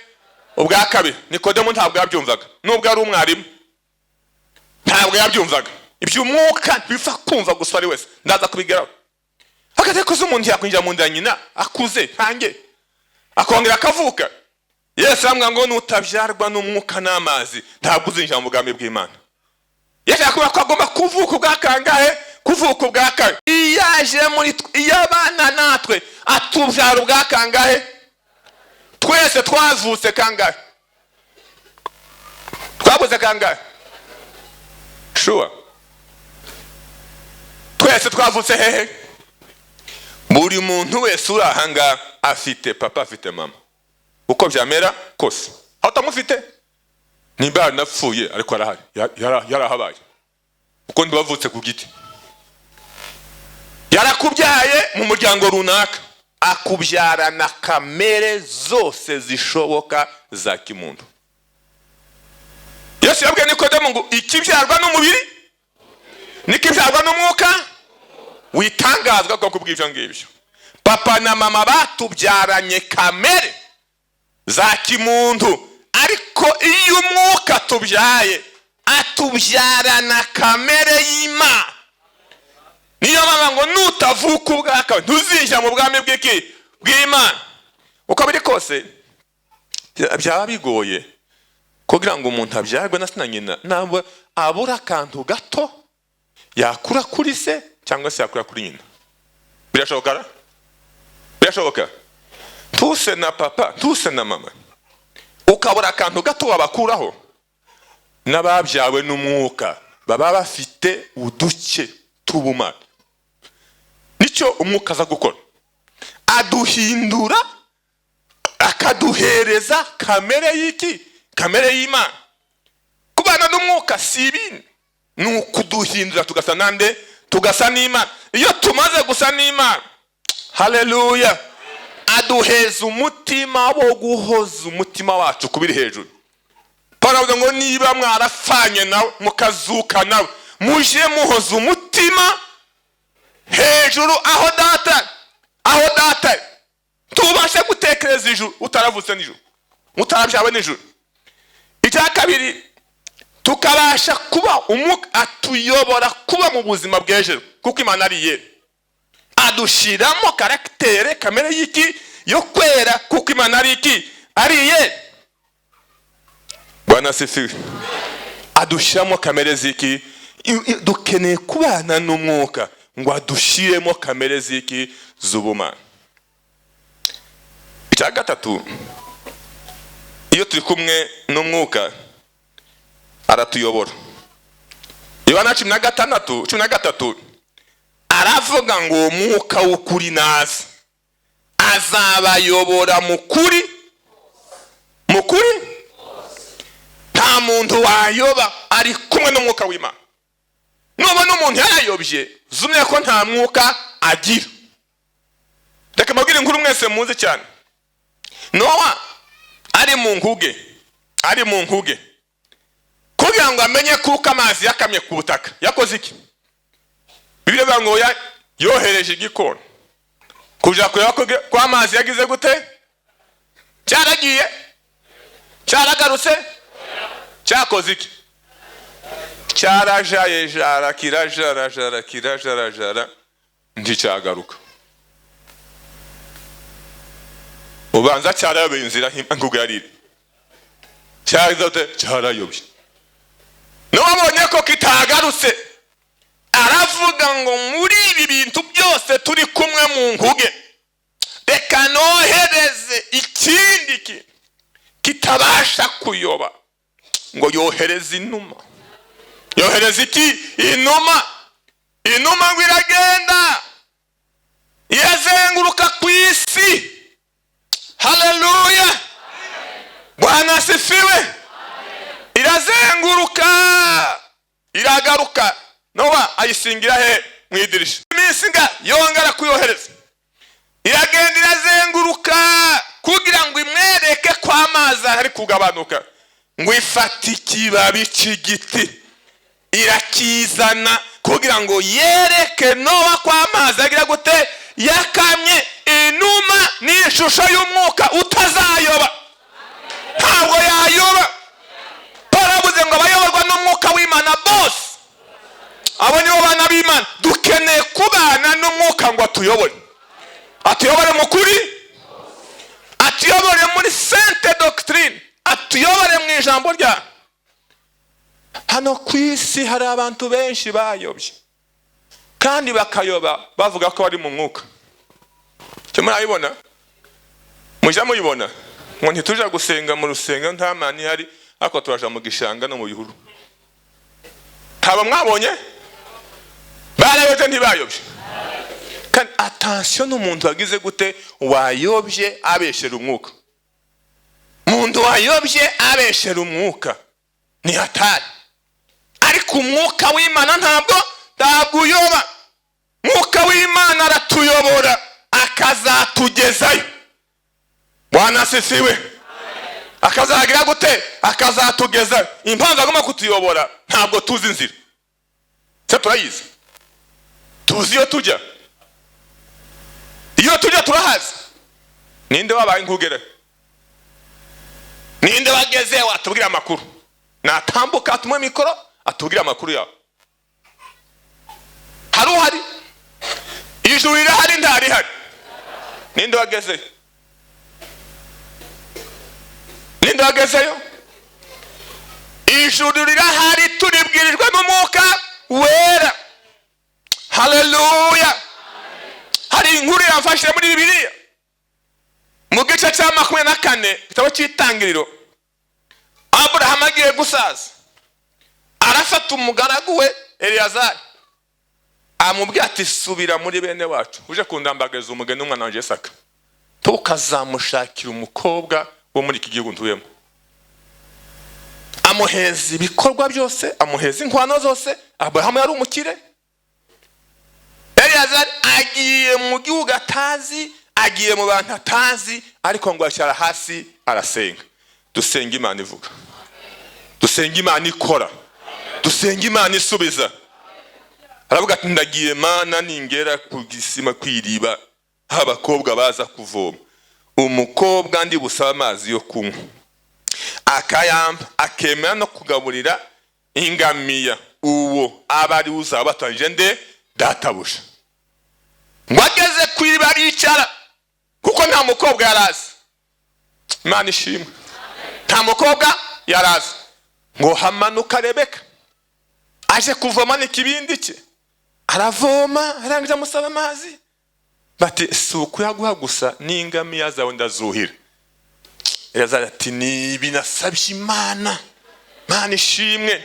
A: Ubwa kabiri. Nikodemo ntabwo yabyumvaga, nubwo ari umwarimu ntabwo yabyumvaga. Iby'umwuka bifa kumva gusa ari wese, ndaza kubigeraho. Akateko z'umuntu yakwinjira mu nda nyina akuze hange akongera akavuka. Yesu aramubwira ngo nutabyarwa n'umwuka n'amazi ntabwo uzinjira mu bwami bw'Imana. Yesu akubwira ko agomba kuvuka ubwa kangahe? Kuvuka ubwa kabiri. Iyaje muri iyabana natwe atubyara ubwa kangahe? Twese twavutse kangahe? Twabuze kangahe? Sure. Twese twavutse hehe? Buri muntu wese uri ahanga afite papa afite mama, uko byamera kose. Aho utamufite nimba napfuye ariko arahari, yarahabaye uko ndibavutse ku giti. Yarakubyaye mu muryango runaka, akubyarana kamere zose zishoboka za kimuntu. Yesu yabwiye Nikodemo ngo ikibyarwa n'umubiri n'ikibyarwa n'umwuka witangazwa ko kubw'ivyo ngivyo. Papa na mama batubyaranye kamere za kimuntu, ariko iyo umwuka tubyaye atubyarana kamere y'Imana. Niyo mama ngo nutavuka ubwaka ntuzinjira mu bwami bw'Imana. Uko biri kose byaba bigoye kugira ngo umuntu abyarwe na se na nyina nabo abura akantu gato yakura kuri se cyangwa se yakura kuri nyina. Birashoboka? Birashoboka? Tuse na papa, tuse na mama, ukabura akantu gato wabakuraho. N'ababyawe n'umwuka baba bafite uduke tubumana. Nicyo umwuka aza gukora, aduhindura akaduhereza kamere y'iki? Kamere y'Imana. Kubana n'umwuka si ibindi, ni ukuduhindura tugasa nande? Tugasa n'Imana. Iyo tumaze gusa n'Imana, haleluya, aduheza umutima wo guhoza umutima wacu kubiri hejuru. Paulo avuga ngo niba mwarafanye nawe mukazuka nawe, muje muhoza umutima hejuru aho data tubashe gutekereza ijuru utaravutse n'ijuru, utarabyawe n'ijuru. Icya kabiri, tukabasha kuba umwuka atuyobora kuba mu buzima bw'ejuru, kuko Imana ari yera. Adushiramo karaktere kamere y'iki? Yo kwera, kuko Imana ari iki? Ari yera. Bwana asifiwe. Adushiramo kamere ziki? Dukeneye kubana n'umwuka ngo adushiremo kamere ziki? Z'ubumana. Icya gatatu, iyo turi kumwe n'umwuka aratuyobora. Yohana 16:13 aravuga ngo umwuka w'ukuri naza azabayobora mu kuri. Nta muntu wayoba ari kumwe n'umwuka w'Imana. Nubona umuntu yarayobye, zumye ko nta mwuka agira. Reka mbabwire inkuru mwese muzi cyane. Nowa ari mu nkuge kugira ngo amenye kuko amazi yakamye ku butaka, yakoze iki? Bibiliya ivuga ngo yohereje igikona kuja kureba ko amazi yagize gute? Cyaragiye? Cyaragarutse? Cyakoze iki? Cyarajaye jara kirajara nticyagaruka. Ubanza cyarayoboye inzira nk'uko yariri. Cyarayobye. Nubonye ko kitagarutse, aravuga ngo muri ibi bintu byose turi kumwe mu nkuge, reka nohereze ikindi kitabasha kuyoba, ngo yohereze inuma. Yohereze iki? Inuma. Inuma ngo iragenda irazenguruka ku isi. Haleluya. Bwana asifiwe. Irazenguruka iragaruka. Nowa ayisingira he? Mu idirisha. Iminsinga yongera kuyohereza. Iragenda irazenguruka kugira ngo imwereke ko amazi ari kugabanuka. Ngo ifate ikibabi cy'igiti irakizana kugira ngo yereke Nowa ko amazi agira gute? Yakamye. Inuma ni ishusho y'umwuka utazayoba. Ntabwo yayoba. Parabuze ngo abayoborwa n'umwuka w'Imana bose, abo nibo bana b'Imana. Dukeneye kubana n'umwuka ngo atuyobore. Atuyobore mu kuri, atuyobore muri sainte doctrine, atuyobore mu ijambo rya. Hano ku isi hari abantu benshi bayobye kandi bakayoba bavuga ko bari mu mwuka. Cyo murabibona? Mujya muyibona? Ngo ntituja gusenga mu rusenga nta mani hari, ako turaja mu gishanga no mu bihuru. Haba mwabonye? Barayobye ntibayobye. Kandi attention, n'umuntu wagize gute? Wayobye abeshera umwuka. Umuntu wayobye abeshera umwuka ni hatari. Ariko umwuka w'Imana ntabwo uyoba. Umwuka w'Imana aratuyobora akazatugezayo. Bwana asifiwe. akazagira gute, akazatugeza. Impamvu agomba kutuyobora ntabwo tuzi inzira, se turayizi, tuzi iyo tujya, iyo tujya turahazi. Ninde wabaye nkugere, ninde wageze watubwira amakuru? Natambuka atumwe mikoro atubwira amakuru yawe. Hari uhari? Ijuru rirahari ntarihari? Ninde wageze, ninde wagezeyo? Ijuru rirahari, turibwirijwe n'Umwuka Wera. Haleluya. Hari inkuru yamfashije muri Bibiliya mu gice cya 24 igitabo cy'Itangiriro. Abraham agiye gusaza, arafata umugaragu we Eliyazari, amubwira ati subira muri bene wacu uje kundambageza umugeni w'umwana wanje Isaka, tukazamushakira umukobwa wo muri iki gihugu ntuyemo. Amuheza ibikorwa byose, amuheza inkwano zose. Abraham yari umukire. Eliyazari agiye mu gihugu atazi, agiye mu bantu atazi, ariko ngo ashyira hasi arasenga. Dusenga Imana ivuga, dusenga Imana ikora, dusenga Imana isubiza. Aravuga ati ndagiye Mana ningera ku gisima kwiriba abakobwa baza kuvoma, umukobwa ndi busaba amazi yo kunywa, akayamba akemera no kugaburira ingamiya, uwo abari uzabatanje nde databuja. Ngo ageze kwiriba aricara, kuko nta mukobwa yarazi. Imana ishimwe, nta mukobwa yarazi. Ngo hamanuka Rebeka aje kuvoma n'ikibindi cye, aravoma arangije amusaba amazi. Bati si ukuyaguha gusa n'ingamiya zawe ndazuhira. Eliyazari ati nibi nasabye Imana, Imana ishimwe.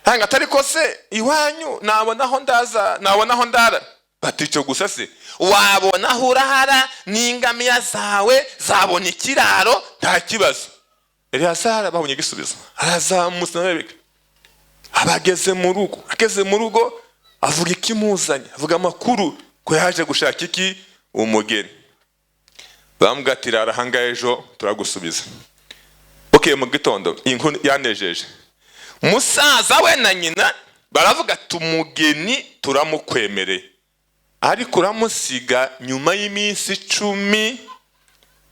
A: Hanga atari ko se iwanyu nabonaho ndaza, nabonaho ndara? Bati cyo gusa se wabonaho urahara n'ingamiya zawe zabona ikiraro nta kibazo. Eliyazari abonye igisubizo, arazamusa na Rebeka. Abageze mu rugo, ageze mu rugo avuga ikimuzanye, avuga amakuru ko yaje gushaka iki, umugeni. Bamubwira arahanga ejo turagusubiza. Okay, mu gitondo inkuru yanejeje. Musaza we na nyina baravuga tumugeni turamukwemereye, ariko uramusiga nyuma y'iminsi 10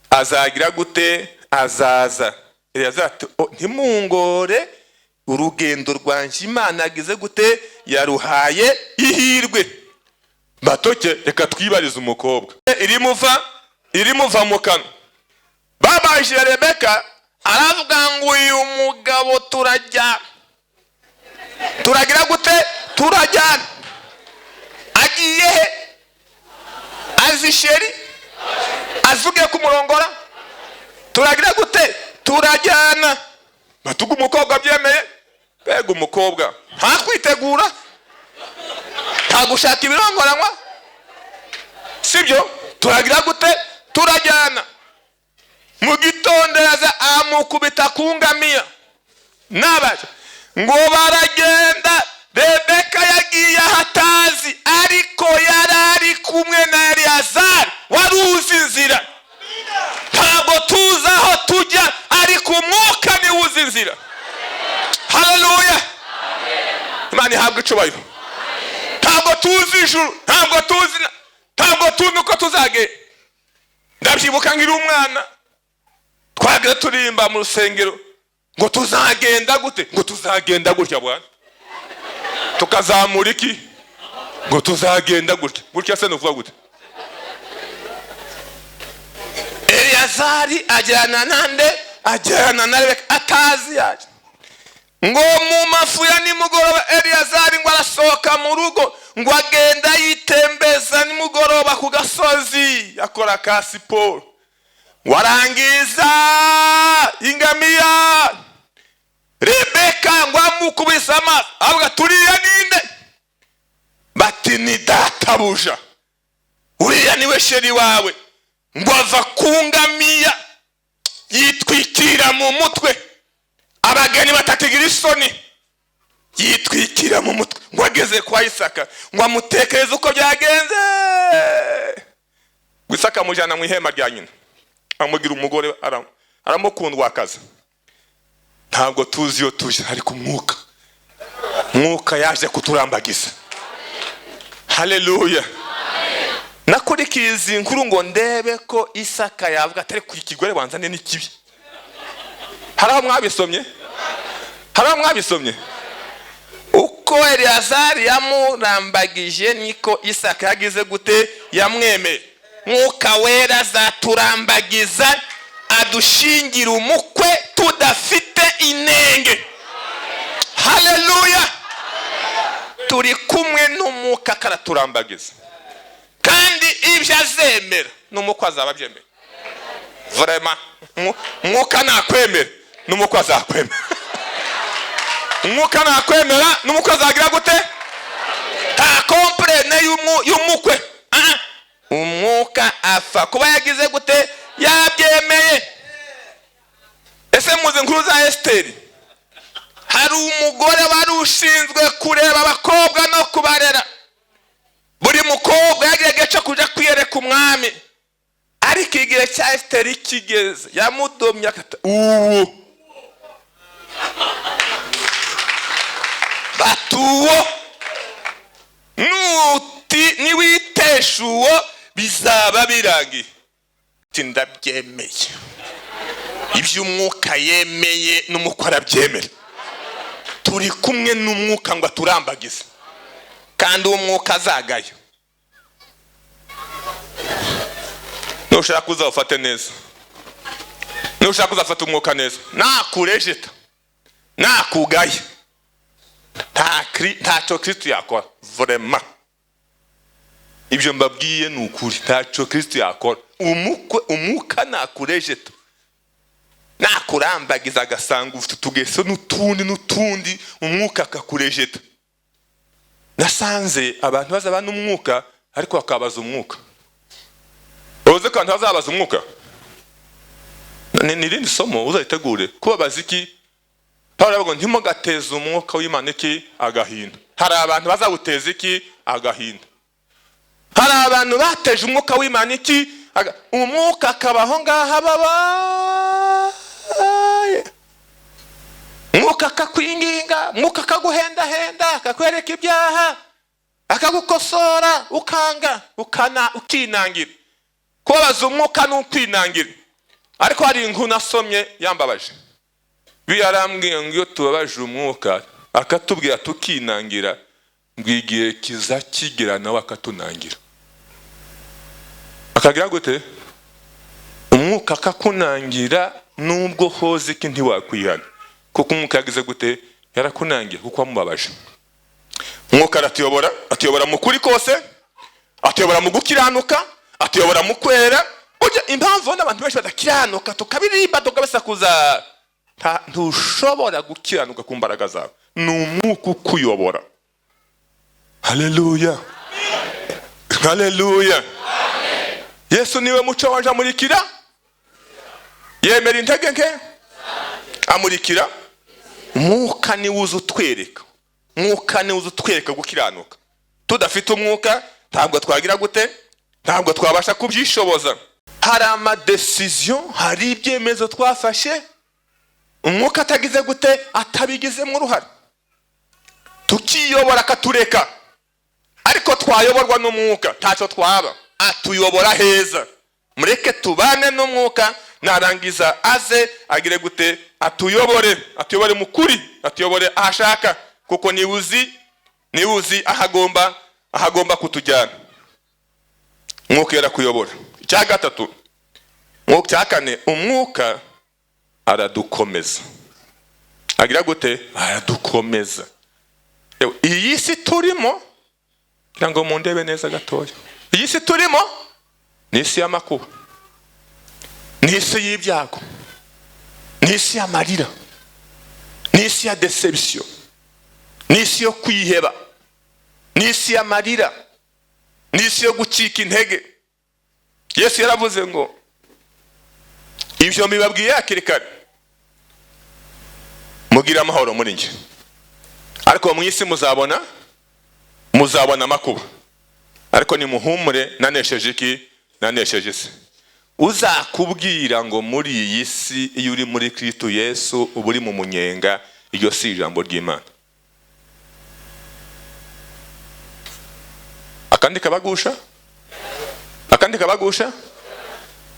A: azagira gute, azaza. Eliyazari ati ntimungore, urugendo rwanje Imana agize gute, yaruhaye ihirwe. Batoke reka twibarize umukobwa irimuva mu kanwa. Babaje Rebeka aravuga ngo uyu mugabo turagira gute, turajyana. Agiye he? Azi sheri, azuge kumurongora, turagira gute, turajyana. Batuga umukobwa byemeye. Bega umukobwa nta kwitegura, nta gushaka ibirongoranwa, sibyo? Turagira gute, turajyana. Mu gitondo yaza amukubita ku ngamiya n'abaje, ngo baragenda. Rebeka yagiye hatazi, ariko yarari kumwe na Eliyazari wari uzi inzira. Ntabwo tuzi aho tujya, ariko Umwuka ni uzi inzira. Haleluya. Imana ihabwe icyubahiro. Ntabwo tuzi ijuru, ntabwo tuzi uko tuzagera. Ndabyibuka ngira umwana, twageze turimba mu rusengero ngo tuzagenda gute, ngo tuzagenda gutya bwana. Tukazamura iki, ngo tuzagenda gutya. Gutya se nuvuga gute? Eliyazari ajyana nande, ajyana na Rebeka atazi yaje. Ngo mu mafu ya nimugoroba Eliyazari ngo arasohoka mu rugo, ngo agenda yitembeza nimugoroba ku gasozi, yakora ka siporo. Warangiza ingamiya Rebeka ngo amukubise amaso, avuga turiya ninde? Bati ni databuja, uriya niwe sheri wawe. Ngo ava ku ngamiya yitwikira mu mutwe, abageni batakigira isoni, yitwikira mu mutwe. Ngo ageze kwa Isaka ngo amutekereze uko byagenze. Isaka amujyana mu ihema rya nyina, amugira umugore aramukundwa akaza. Ntabwo tuzi yo tuje ariko umwuka yaje kuturambagiza. Haleluya. Nakurikiza inkuru ngo ndebe ko Isaka yavuga atari ku kigore banzane n'ikibi. Haraho mwabisomye? Uko Eliyazari yamurambagije niko Isaka yagize gute? Yamwemeye. Umwuka Wera azaturambagiza adushingira umukwe tudafite inenge. Haleluya. Turi kumwe n'umwuka karaturambagiza. Kandi ibyo azemera n'umukwe azababyemera. Vraiment. Umwuka nakwemera n'umukwe azakwemera. Umwuka nakwemera n'umukwe azagira gute? Ta comprene y'umukwe. Umwuka afa kuba yagize gute? Yabyemeye. Ese muzi inkuru za Esteri? Hari umugore wari ushinzwe kureba abakobwa no kubarera. Buri mukobwa yagerageje kuja kwiyereka umwami. Ariko igihe cya Esteri kigeze yamudomye akata. Batuwo niwiteshuwo bizaba birangiye. Tindabyemeye. Ibyo umwuka yemeye n'umukwe arabyemera. Turi kumwe n'umwuka ngo aturambagize. Kandi umwuka azagayo. Nushaka kuza ufate neza. Nushaka kuza ufate umwuka neza. Nakurejeta. Nakugaye. Ntaco Kristo yakora. Vraiment. Ibyo mbabwiye ni ukuri. Ntaco Kristo yakora. Umwuka nakurejeta. Nakurambagiza agasanga ufite utugeso n'utundi umwuka akakurejeta. Nasanze abantu bazaba n'umwuka ariko bakabaza umwuka. Uzi ko abantu bazabaza umwuka? Nirindi somo uzayitegure. Kubabaza iki? Pawulo aravuga ntimugateze umwuka w'Imana iki? Agahinda. Hari abantu bazawuteza iki? Agahinda. Hari abantu bateje umwuka w'Imana iki? Umwuka akabaho ngaha babaye. Umwuka akakwinginga, umwuka akaguhenda, akakwereka ibyaha, akagukosora, ukanga, ukinangira. Kubabaza umwuka n'ukwinangira. Ariko hari inkuru nasomye yambabaje. Yarambwiye ngo iyo tubabaje umwuka akatubwira tukinangira ngo igihe kiza kigira nawe akatunangira. Akagira gute? Umwuka akakunangira nubwo hoze iki ntiwakwihana. Kuko umwuka yagize gute? Yarakunangiye kuko wamubabaje. Umwuka atuyobora mu kuri kose, atuyobora mu gukiranuka, atuyobora mu kwera. Ujya impamvu n'abantu benshi badakiranuka tukabirimba tukabasakuza. Ntushobora gukiranuka ku mbaraga zawe. Ni umwuka ukuyobora. Haleluya. Haleluya. Yesu niwe muco waje amurikira. Yemera intege nke. Amurikira. Umwuka ni wuzu utwereka. Umwuka ni wuzu utwereka gukiranuka. Tudafite umwuka ntabwo twagira gute? Ntabwo twabasha kubyishoboza. Hari ama decision, hari ibyemezo twafashe. Umwuka atagize gute? Atabigizemo uruhare. Tukiyobora akatureka. Ariko twayoborwa n'umwuka ntacyo twaba. Atuyobora heza. Mureke tubane n'umwuka narangiza aze agire gute? Atuyobore mu kuri, atuyobore ahashaka kuko niwuzi ahagomba kutujyana. Umwuka yarakuyobora. Icya gatatu. Cya kane, umwuka aradukomeza. Agira gute? Aradukomeza. Iyi si turimo cyangwa mu ndebe neza gatoya. Iyi si turimo ni isi y'amakuba. Ni isi y'ibyago. Ni isi y'amarira. Ni isi ya deception. Ni isi yo kwiheba. Ni isi y'amarira. Ni isi yo gucika intege. Yesu yaravuze ngo ibyo mbibabwiye hakiri kare. Mugira amahoro muri njye. Ariko mu isi muzabona amakuba. Ariko ni muhumure nanesheje iki? Nanesheje isi. uzakubwira ngo muri iyi si iyo uri muri Kristo Yesu uba uri mu munyenga, iryo si ijambo ry'Imana. Akandi kabagusha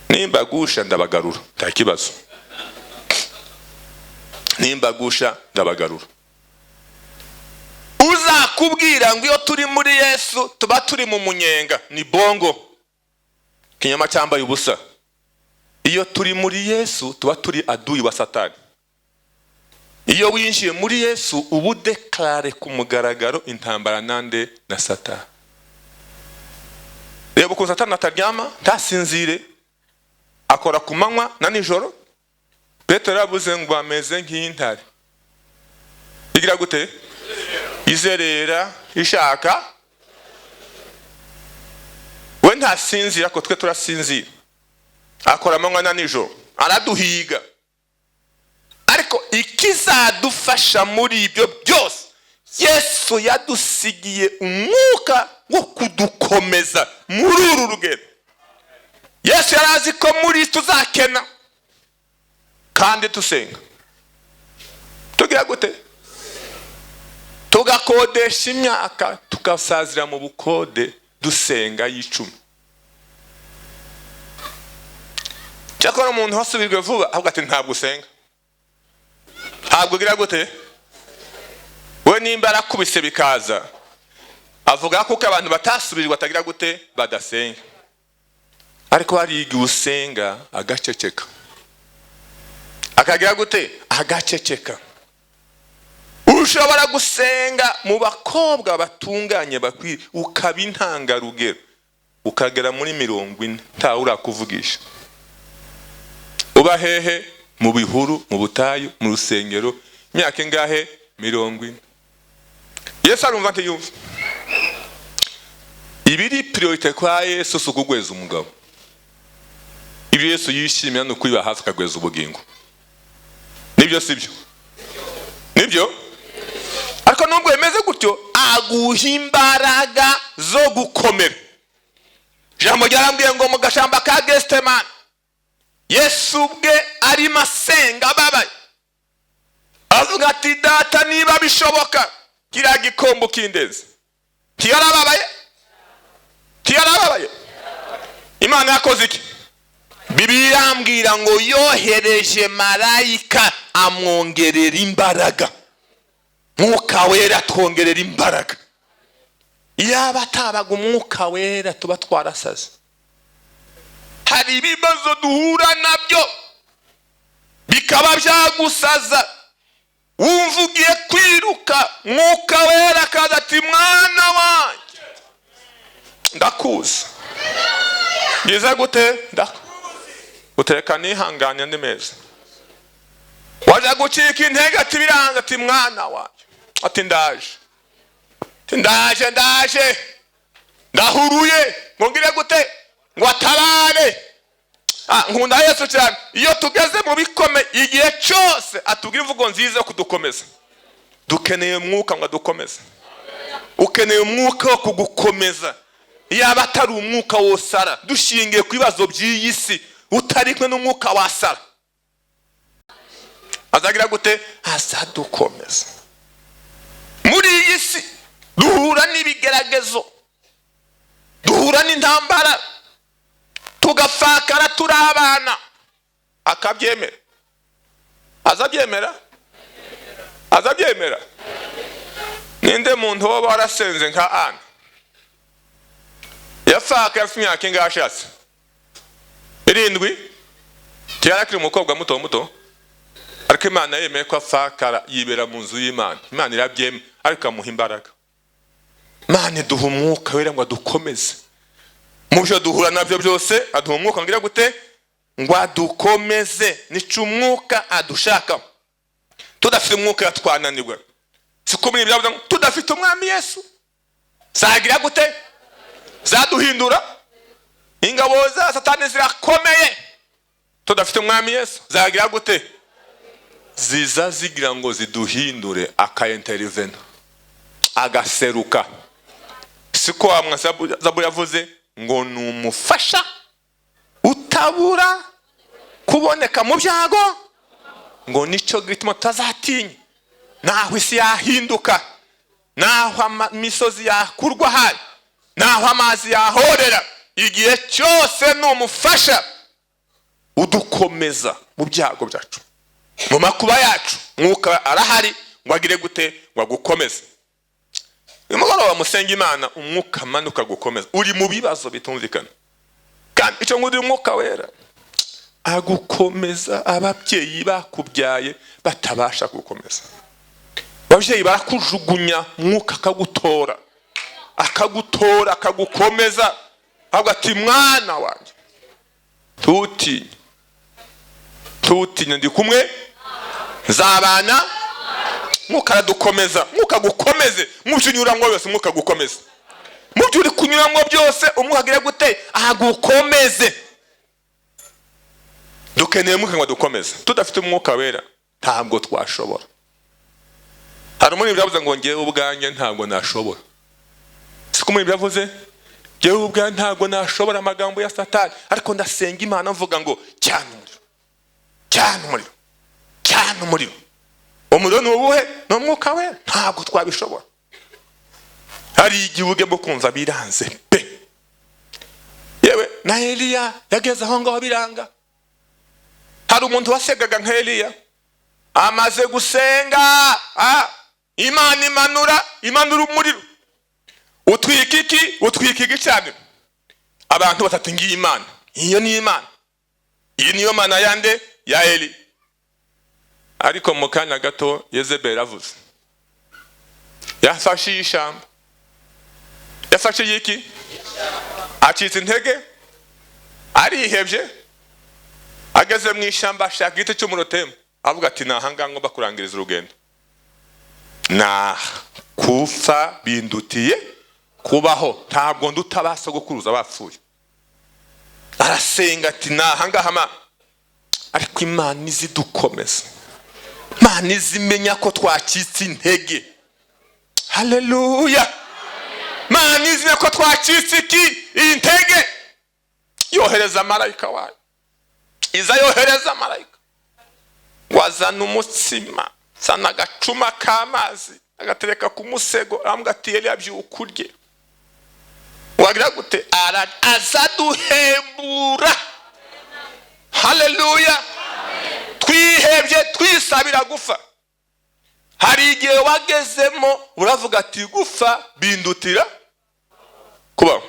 A: nimba gusha ndabagarura, nta kibazo. Nimba gusha ndabagarura. Uzakubwira ngo iyo turi muri Yesu tuba turi mu munyenga, ni bongo, kinyama cyambaye ubusa. Iyo turi muri Yesu tuba turi adui wa Satani. Iyo winjiye muri Yesu ubu declare ku mugaragaro intambara nande na Satani. Reba uko Satani ataryama, ntasinzire, akora ku manywa na nijoro. Petero yavuze ngo ameze nk'intare igira gute? Izerera ishaka. We ntasinzira ko twe turasinzira, akora amanywa na nijoro, araduhiga. Ariko ikizadufasha muri ibyo byose, Yesu yadusigiye umwuka wo kudukomeza muri uru rugendo. Yesu yarazi ko muri tuzakena kandi tusenga. Tugira gute? Tugakodesha imyaka, tukasazira mu bukode dusenga y'icumi. Cyakora umuntu wasubirwe vuba ahubwo ati ntabwo usenga. Ntabwo ugira gute? We nimba arakubise bikaza avuga ko abantu batasubirirwa atagira gute? Badasenga. Ariko hari igihe usenga agaceceka, akagira gute? Agaceceka. Ushobora gusenga mu bakobwa batunganye bakwiye, ukaba intangarugero, ukagera muri 40 nta urakuvugisha. Uba hehe? Mu bihuru, mu butayu, mu rusengero, imyaka ingahe? 40. Yesu arumva ati yumva. Ibiri priorite kwa Yesu sukugweza umugabo. Ibyo Yesu yishimira no kwiba hafi kagweza ubugingo. Nibyo sibyo? Nibyo? Ariko nubwo yemeze gutyo aguha imbaraga zo gukomera. Jambo ryarambwiye ngo mu gashamba ka Gethsemane Yesu bwe ari masenga ababaye, avuga ati data niba bishoboka kiriya gikombe kindeze. Kiyarababaye? Imana yakoze iki? Bibiliya irambwira ngo yohereje marayika amwongerera imbaraga. Umwuka Wera twongerera imbaraga. Yaba atabaga Umwuka Wera tuba twarasaze. Hari ibibazo duhura nabyo bikaba byagusaza, wumva ugiye kwiruka, Umwuka Wera akaza ati mwana wanjye ndakuzi. Ngize gute? Uteka nihanganya ndi meza. Waje gucika intege ati biranga, ati mwana wanjye, ati ndaje. Ndahuruye, ngire gute? Ngo atabare. Nkunda Yesu cyane. Iyo tugeze mu bikome igihe cyose atubwira imvugo nziza yo kudukomeza. Dukeneye umwuka ngo dukomeze. Ukeneye umwuka wo kugukomeza. Yaba atari umwuka wosara, dushingiye ku bibazo by'iyi si, utari kumwe n'umwuka wasara, azagira gute? Azadukomeza. Muri iyi si duhura n'ibigeragezo, duhura n'intambara, tugafakara turi abana. Akabyemera? Azabyemera? Ninde muntu waba warasenze nka Ana? Yafaka yafite imyaka ingahe ashatse? 7. Tiyarakiri umukobwa muto. Ariko Imana yemeye ko afakara yibera mu nzu y'Imana. Imana irabyeme ariko amuha imbaraga. Imana iduha Umwuka Wera ngo adukomeze. Mu byo duhura nabyo byose aduha umwuka ngira gute? Ngo adukomeze. Nico umwuka adushaka. Tudafite umwuka yatwananirwa. Sikumenya ibyavuze ngo tudafite umwami Yesu zagira gute? Zaduhindura. Ingabo za Satani zirakomeye. Tudafite umwami Yesu zagira gute? Ziza zigira ngo ziduhindure, akaintervene, agaseruka. Siko amwe Zaburi yavuze ngo numufasha utabura kuboneka mu byago, ngo nicyo gituma tutazatinya naho isi yahinduka, naho imisozi yakurwa hari, naho amazi yahorera, igihe cyose n'umufasha udukomeza mu byago byacu, mu makuba yacu. Umwuka arahari ngo agire gute? Ngo agukomeze. Nimugoroba musenga Imana, umwuka amanuka gukomeza. Uri mu bibazo bitumvikana, kandi icyo ngudi Umwuka Wera agukomeza. Ababyeyi bakubyaye batabasha gukomeza, ababyeyi barakujugunya, umwuka akagutora akagukomeza, avuga ati mwana wanjye tutinye ndi kumwe, nzabana. Mwuka aradukomeza, mwuka gukomeze mu byo unyuramo byose, mwuka gukomeze mu byo uri kunyuramo byose, umwuka agire gute? Agukomeze. Dukeneye mwuka ngo dukomeze. Tudafite Umwuka Wera ntabwo twashobora. Hari umuntu byavuze ngo ngewe ubwanjye ntabwo nashobora. Siko umuntu byavuze, ngewe ubwanjye ntabwo nashobora amagambo ya Satani, ariko ndasenga Imana mvuga ngo cyane umuriro, cyane umuriro, cyane umuriro. Umuriro ni ubuhe? Ni Umwuka Wera. Ntabwo twabishobora. Hari igihe ugomba kumva biranze pe. Yewe na Eliya yageze aho ngaho biranga. Hari umuntu wasegaga nka Eliya, amaze gusenga, Imana imanura umuriro, utwika iki cyane. Abantu batatu ngiye Imana, iyo ni Imana, iyi niyo Mana yande ya Eli. Ariko mu kanya gato Yezebeli avuze, yafashe ishyamba, yafashe iki, acitse intege, arihebye, ageze mu ishyamba ashaka igiti cy'umurotemu, avuga ati nahanga ngomba kurangiriza urugendo, kufa bindutiye kubaho, ntabwo nduta basogokuruza bapfuye. Arasenga ati nahanga. Ariko Imana izidukomeza, Imana izimenya ko twacitse intege. Haleluya. Imana izimenya ko twacitse intege, yohereza marayika wayo. Iza yohereza marayika, wazana umutsima, sana agacuma k'amazi, agatereka ku musego, aramubwira ati Eliya byuka urye. Wagira gute? Azaduhembura. Haleluya. Twihebye twisabira gufa. Hari igihe wagezemo uravuga ati gufa bindutira kubaho.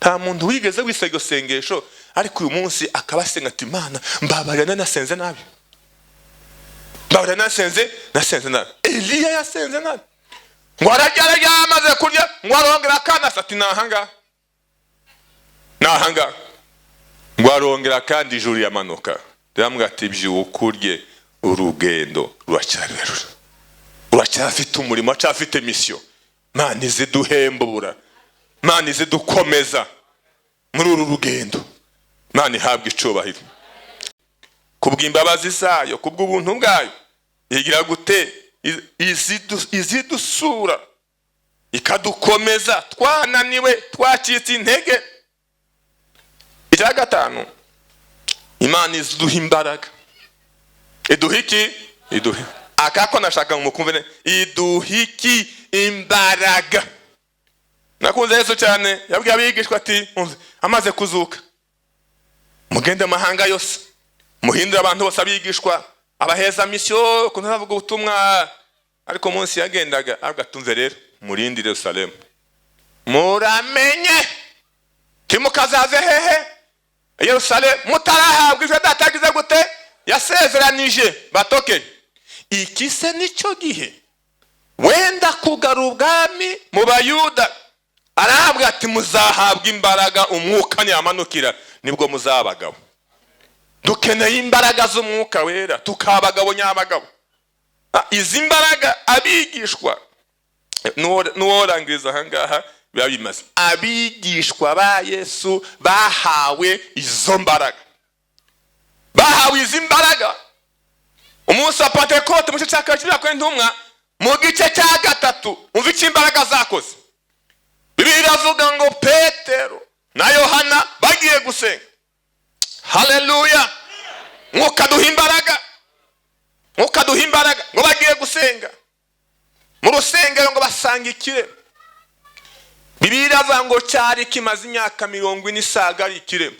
A: Nta muntu wigeze wisega sengesho, ariko uyu munsi akaba asenga ati Imana mbabarira nasenze nabi, mbabarira nasenze nabi. Eliya yasenze nabi, ngo arajya yamaze kurya, ngo arongera kandi ati nahanga, ngo arongera kandi ijuru yamanuka, ramubwira ati byuka urye, urugendo ruracyari rurerure, uracyafite umurimo, uracyafite misiyo. Imana iziduhembura, Imana izidukomeza muri uru rugendo. Imana ihabwa icubahiro kubw'imbabazi zayo, kubw'ubuntu bwayo. Igira gute? Izidusura, ikadukomeza twananiwe, twacitse intege. Icya gatanu, Imana iziduha imbaraga. Iduha iki? Akako nashaka mukumve, iduha iki? Imbaraga. Nakunze Yesu cyane, yabwiye abigishwa ati amaze kuzuka, mugende amahanga yose, muhindure abantu bose abigishwa, abaheza misiyo, kunavuga ubutumwa. Ariko munsi yagendaga avuga tumve rero, murindire Yerusalemu, muramenye timukazaze hehe Yerusalemu mutarahabwa ijwi datagize gute yasezeranije batoke. Iki se nicyo gihe wenda kugarura ubwami mu Bayuda. Arahabwa ati muzahabwa imbaraga umwuka niyamanukira, nibwo muzabagabo. Dukeneye imbaraga z'Umwuka Wera, tukabagabo nyabagabo. Izi mbaraga abigishwa nuworangiriza ahangaha biba bimaze. Abigishwa ba Yesu bahawe izo mbaraga, bahawe izi mbaraga umunsi wa Pentekote mu gice cya kabiri kw'intumwa mu gice cya gatatu. Umva icyo imbaraga zakoze. Bibiliya iravuga ngo Petero na Yohana bagiye gusenga, haleluya. Umwuka duha imbaraga, umwuka duha imbaraga. Ngo bagiye gusenga mu rusengero ngo basanga ikirema. Bibiliya avuga ngo cyari kimaze imyaka 40 isaga ari ikirema.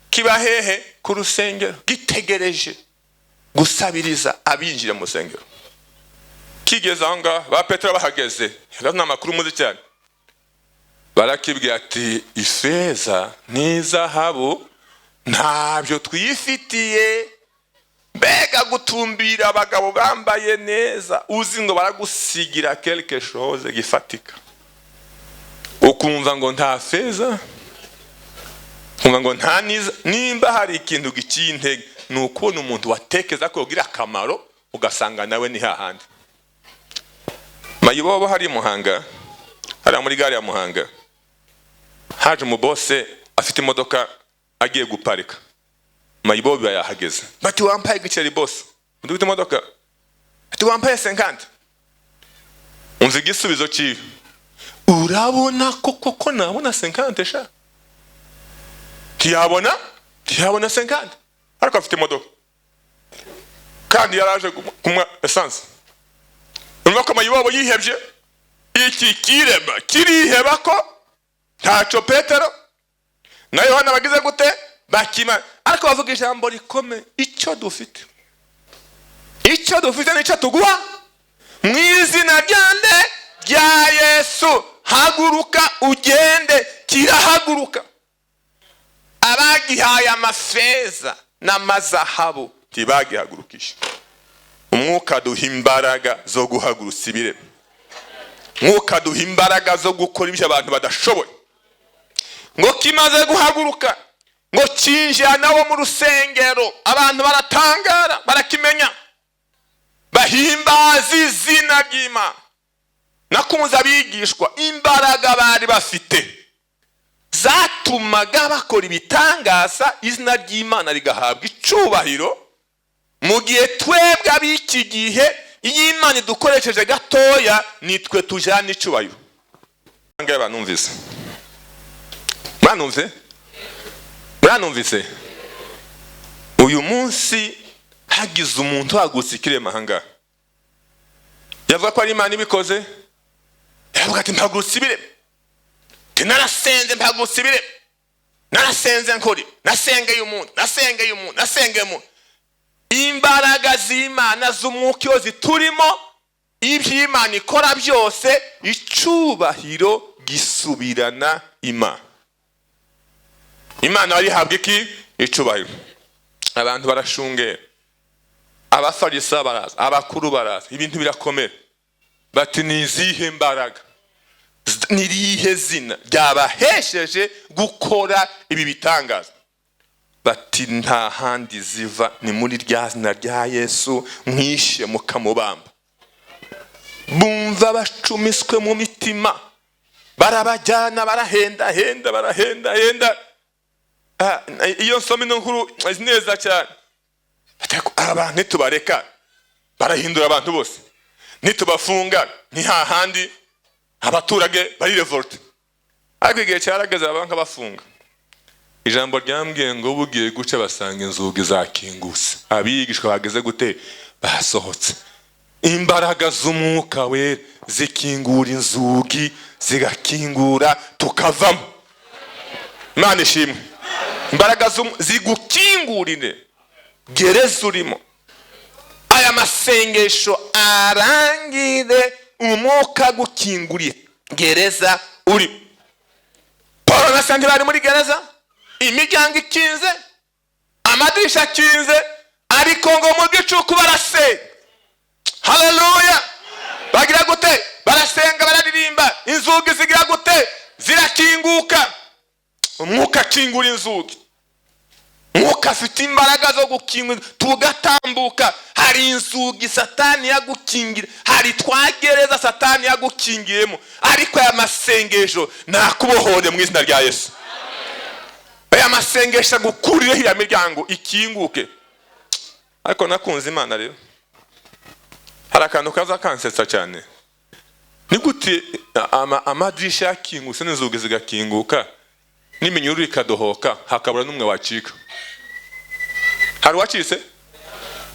A: Kiba hehe? Ku rusengero, gitegereje gusabiriza abinjira mu rusengero. Kigeze aho ngaho ba Petero bahageze, ni amakuru muzi cyane. Barakibwira ati ifeza n'izahabu ntabyo twifitiye, mbega gutumbira abagabo bambaye neza, uzi ngo baragusigira quelque chose gifatika. Ukumva ngo nta feza, ukumva ngo nta niza. Nimba hari ikintu gikintege ni ukubona umuntu watekeza ko ugira akamaro ugasanga nawe ni hahandi. Mayibobo hari Muhanga, hari muri gare ya Muhanga, haje umubose afite imodoka agiye guparika. Mayibobo yahageze, bati wampaye igiceri boss, ndufite imodoka, ati wampaye 50. Umva igisubizo cyiwe, urabona koko nabona 50 sha? Tiyabona 50, ariko afite imodoka kandi yaraje kumwa essence. Urumva ko Mayibobo yihebye, iki kirema kiriheba ko ntaco Petero na Yohana bagize gute bakima. Ariko bavuga ijambo rikome, icyo dufite nicyo tuguha mu izina rya Yesu. Haguruka ugende. Kirahaguruka. Abagihaye amafeza n'amazahabu ntibagihagurukisha. Umwuka duha imbaraga zo guhagurutsa ibirema. Umwuka duha imbaraga zo gukora ibyo abantu badashoboye. Ngo kimaze guhaguruka, ngo kinjira nawo mu rusengero, abantu baratangara, barakimenya, bahimbaza izina ry'Imana. Nakunze abigishwa, imbaraga bari bafite zatumaga bakora ibitangaza, izina ry'Imana rigahabwa icubahiro. Mu gihe twebwe ab'iki gihe iyo Imana dukoresheje gatoya nitwe tujana icubahiro. Ngaye banumvise, Mwanumvise uyu munsi hagize umuntu wagutse ikirema hanga, yavuga ko ari Imana ibikoze, yavuga ati mpagurutse ibirema, narasenze mpagurutse ibirema, narasenze nkori, nasengeye umuntu. Imbaraga z'Imana z'umwuka iyo ziturimo, ibyo Imana ikora byose icubahiro gisubirana Imana. Imana yarihabwa iki? Icubahiro. Abantu barashungera, abafarisa baraza, abakuru baraza, ibintu birakomera. Bati nizihe mbaraga, nirihe zina ryabahesheje gukora ibi bitangaza? Bati nta handi ziva, ni muri rya zina rya Yesu mwishe mukamubamba. Bumva bacumiswe mu mitima, barabajyana, barahenda. Iyo nsoma ino nkuru neza cyane, abantu nitubareka barahindura abantu bose, nitubafunga ni hahandi abaturage bari revolte. Ariko igihe cyarageze abantu bafunga, ijambo ryambwiye ngo bugiye guca basanga inzugi zakinguse. Abigishwa bageze gute? Basohotse. Imbaraga z'Umwuka Wera zikingura inzugi, zigakingura tukavamo. Imana ishimwe. Imbaraga zigukingurire gereza urimo. Aya masengesho arangire umwuka gukinguriye gereza urimo. Paulo na Sandra bari muri gereza, imiryango ikinze, amadirisha akinze, ariko ngo mu gicuku barasenga. Haleluya. Bagira gute? Barasenga, bararirimba, inzugi zigira gute? Zirakinguka. Umwuka akingura inzugi. Umwuka afite imbaraga zo gukingura tugatambuka. Hari inzugi Satani yagukingira, hari twagereza Satani yagukingiyemo, ariko aya masengesho nakubohore mu izina rya Yesu. Aya masengesho gukurire ya miryango ikinguke. Ariko nakunze Imana rero, hari akantu kaza kansetsa cyane. Ni gute amadirisha yakinguse n'inzugi zigakinguka, n'iminyururu ikadohoka hakabura n'umwe wacika. Hari wacitse?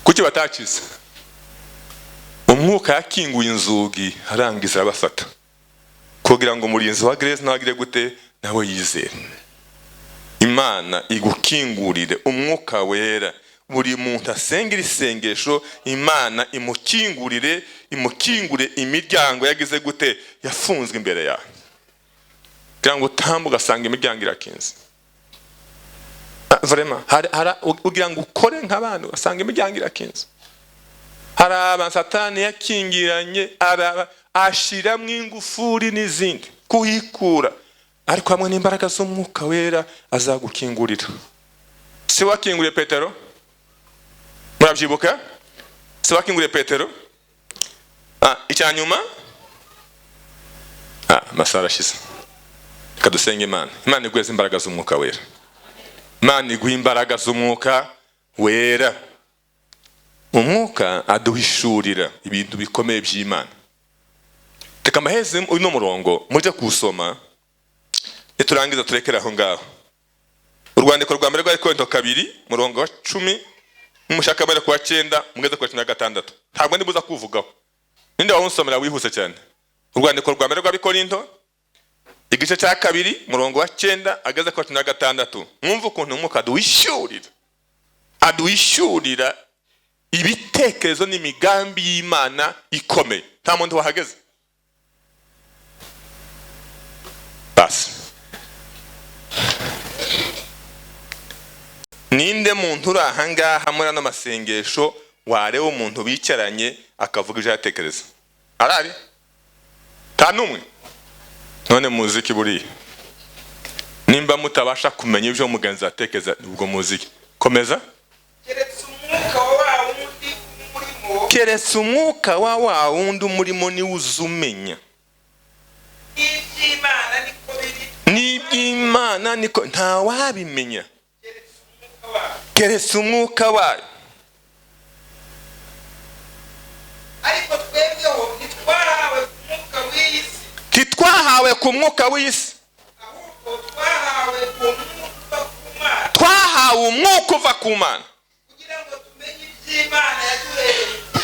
A: Kuki batacitse? Umwuka yakinguye inzugi arangiza arabafata kugira ngo umurinzi wa Grace nagire gute nawe yizere. Imana igukingurire Umwuka Wera, buri muntu asengera isengesho, Imana imukingurire imiryango yagize gute yafunzwe imbere yawe, kugira ngo utambuka ugasanga imiryango irakinze. Vraiment ugira ngo ukore nk'abantu ugasanga imiryango irakinze. Hari abantu Satani yakingiranye ashiramwo ingufuri n'izindi kuyikura, ariko hamwe n'imbaraga z'Umwuka Wera azagukingurira. Si wakinguriye Petero? Murabyibuka? Si wakinguriye Petero? Icyanyuma? Masara ashize. Kadusenge Imana. Imana iguhe imbaraga z'Umwuka Wera. Imana iguhe imbaraga z'Umwuka Wera. Umwuka aduhishurira ibintu bikomeye by'Imana. Teka amaheze uno murongo mujye kusoma niturangiza turekera aho ngaho. Urwandiko rwa mbere rwa Korinto 2 murongo wa 10 n'umushaka mbere kwa 9 mugeze kwa 16. Ntabwo ndibuza kuvugaho. Ninde wawunsomera wihuse cyane? Urwandiko rwa mbere rwa Korinto igice cya 2 murongo wa 9 ageze kwa 16. Mwumva ukuntu Umwuka aduhishurira ibitekerezo n'imigambi y'Imana ikomeye. Nta muntu wahageze. Basi ninde muntu uri ahangaha muri ano masengesho wareba umuntu bicaranye akavuga ibyo yatekereza? Arari? Nta n'umwe? None muziki buriya nimba mutabasha kumenya ibyo mugenzi atekereza ubwo muziki komeza. Keretse umwuka wa wundi umurimo ni uzumenya. N'Imana niko nta wabimenya keretse umwuka wayo.
B: Ariko twebweho
A: ntitwahawe ku mwuka w'isi,
B: ahubwo twahawe ku mwuka w'Imana.
A: Twahawe umwuka uva ku Mana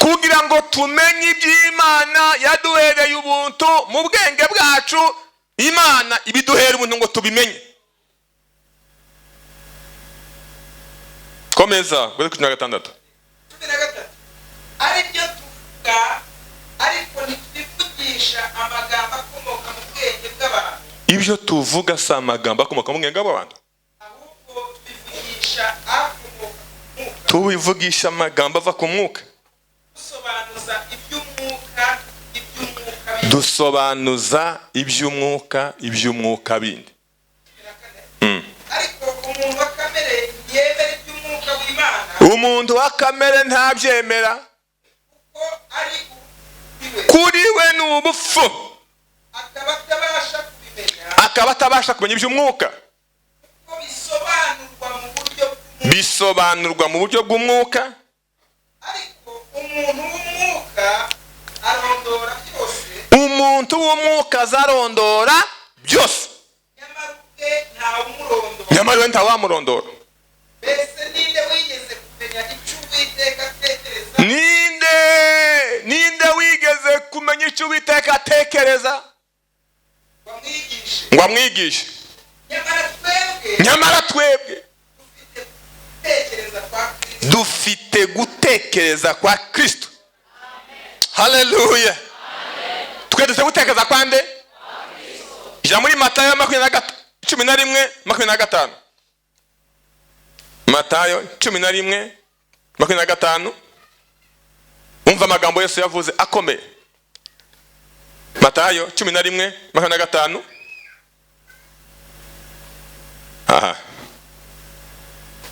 A: kugira ngo tumenye iby'Imana yaduhereye ubuntu mu bwenge bwacu. Imana ibiduhera ubuntu ngo tubimenye. Komeza kuri 16.
B: Ari byo tuvuga ariko ntituvugisha amagambo akomoka mu bwenge bw'abantu.
A: Ibyo tuvuga si amagambo akomoka mu bwenge bw'abantu,
B: ahubwo tubivugisha akomoka ku mwuka.
A: Tubivugisha amagambo ava ku mwuka. Dusobanuza iby'umwuka bindi.
B: Ariko umuntu wa kamere yemera iby'umwuka w'Imana.
A: Umuntu wa kamere ntabyemera
B: kuko ari
A: kuri we ni ubupfu, akaba atabasha kumenya iby'umwuka. Bisobanurwa mu buryo bw'umwuka.
B: Ariko umuntu w'umwuka arondora byose.
A: Umuntu w'umwuka azarondora byose. Nyamara we ntawamurondora.
B: Mbese ninde wigeze kumenya icyo Uwiteka atekereza?
A: Ninde wigeze kumenya icyo Uwiteka atekereza ngo amwigishe? Nyamara twebwe dufite gutekereza kwa Kristo. Haleluya. Twe dufite gutekereza kwa nde? Ija muri Matayo 11:25. Matayo 11:25. Umva amagambo Yesu yavuze akomeye. Matayo 11:25.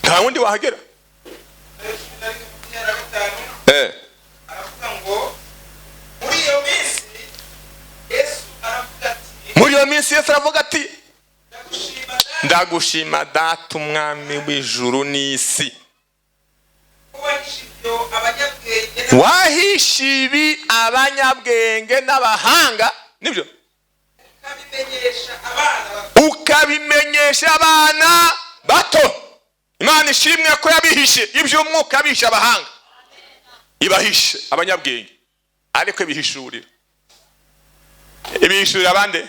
A: Nta wundi wahagera. Muri iyo minsi Yesu aravuga ati ndagushima data umwami w'ijuru n'isi, wahishe ibi abanyabwenge n'abahanga, nibyo ukabimenyesha abikoresha abana bato. Imana ishimwe ko yabihishe iby'umwuka, abishe abahanga, ibahishe abanyabwenge, ariko ibihishurira. Ibihishurira abande?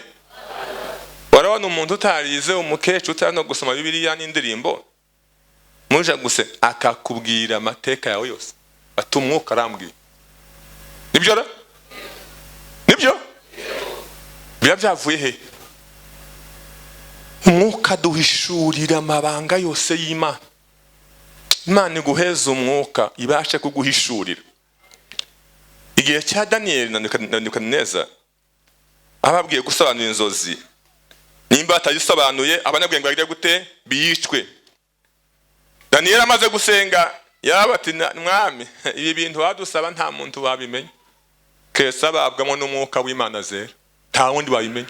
A: Warabona umuntu utarize, umukecuru utari no gusoma Bibiliya n'indirimbo, muje guse akakubwira amateka yawe yose, ati umwuka arambwiye. Nibyo ra? Nibyo? Biba byavuye he? Umwuka duhishurira amabanga yose y'Imana. Imana iguheza umwuka ibashe kuguhishurira. Igihe cya Daniel na Nebukadineza ababwiye gusobanura inzozi, nimba atayisobanuye abanyabwenge bagira gute? Biyicwe. Daniel amaze gusenga yarabati, mwami ibi bintu wadusaba nta muntu wabimenya, kesa babwamo n'umwuka w'Imana zera, nta wundi wabimenya.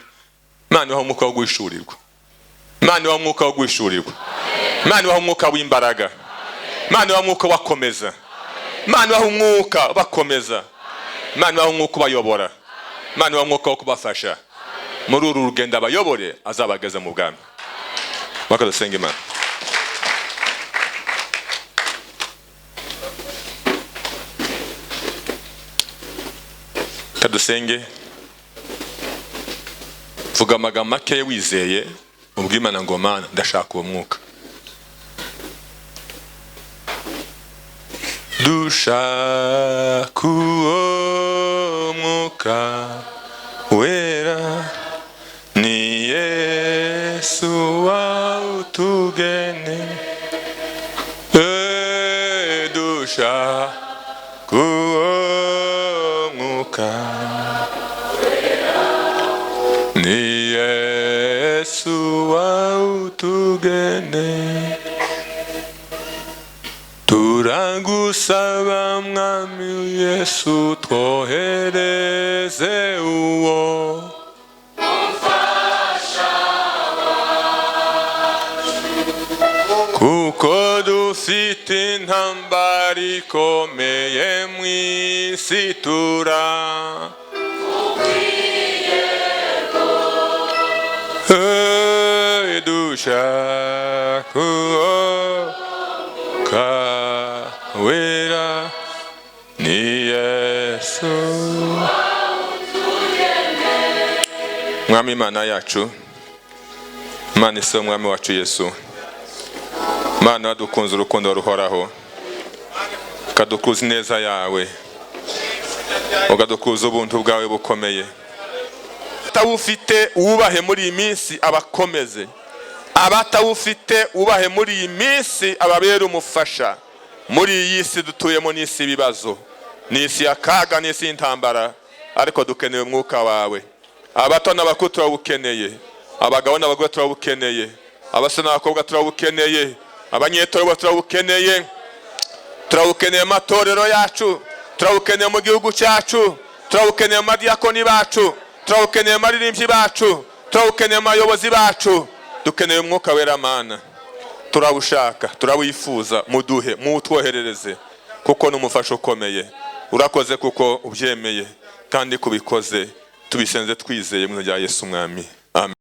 A: Imana ibaha umwuka wo guhishurirwa. Imana ibaha umwuka wo guhishurirwa. Imana ibaha umwuka w'imbaraga. Imana ibaha umwuka wakomeza. Imana ibaha umwuka bakomeza. Imana ibaha umwuka ubayobora. Imana ibaha umwuka wo kubafasha muri uru rugendo abayobore azabageza mu bwami. Bakadusenga Imana. Kadusenge, vuga amagambo make wizeye, ubwira Imana ngo Mana ndashaka uwo mwuka. Dushaka uwo mwuka wera, ni Yesu wawutugene. Dushaka uwo mwuka wera, ni Yesu wawutugene. Turagusaba mwami Yesu, twohereze uwo mufasha wacu, kuko dufite intambara ikomeye mu isi. Dushaka uwo mwuka wera, ni Yesu. Mwami Imana yacu, Imana isa umwami wacu Yesu, Imana wadukunze urukundo ruhoraho, ukadukuza ineza yawe, ukadukuza ubuntu bwawe bukomeye. Abatawufite ubahe muri iyi minsi abakomeze, abatawufite ubahe muri iyi minsi ababere umufasha. Muri iyi si dutuyemo n'isi ibibazo, n'isi y'akaga, n'isi y'intambara, ariko dukeneye umwuka wawe. Abato n'abakuru turawukeneye, abagabo n'abagore turawukeneye, abasore n'abakobwa turawukeneye, abanyetorero turawukeneye. Turawukeneye amatorero yacu, turawukeneye mu gihugu cyacu, turawukeneye amadiyakoni bacu, turawukeneye amaririmbyi bacu, turawukeneye abayobozi bacu. Dukeneye umwuka wera Mana, turawushaka, turawifuza. Muduhe, mutwoherereze, kuko n'umufasha ukomeye. Urakoze kuko ubyemeye kandi kubikoze, tubisenze twizeye mu izina rya Yesu mwami. Amen.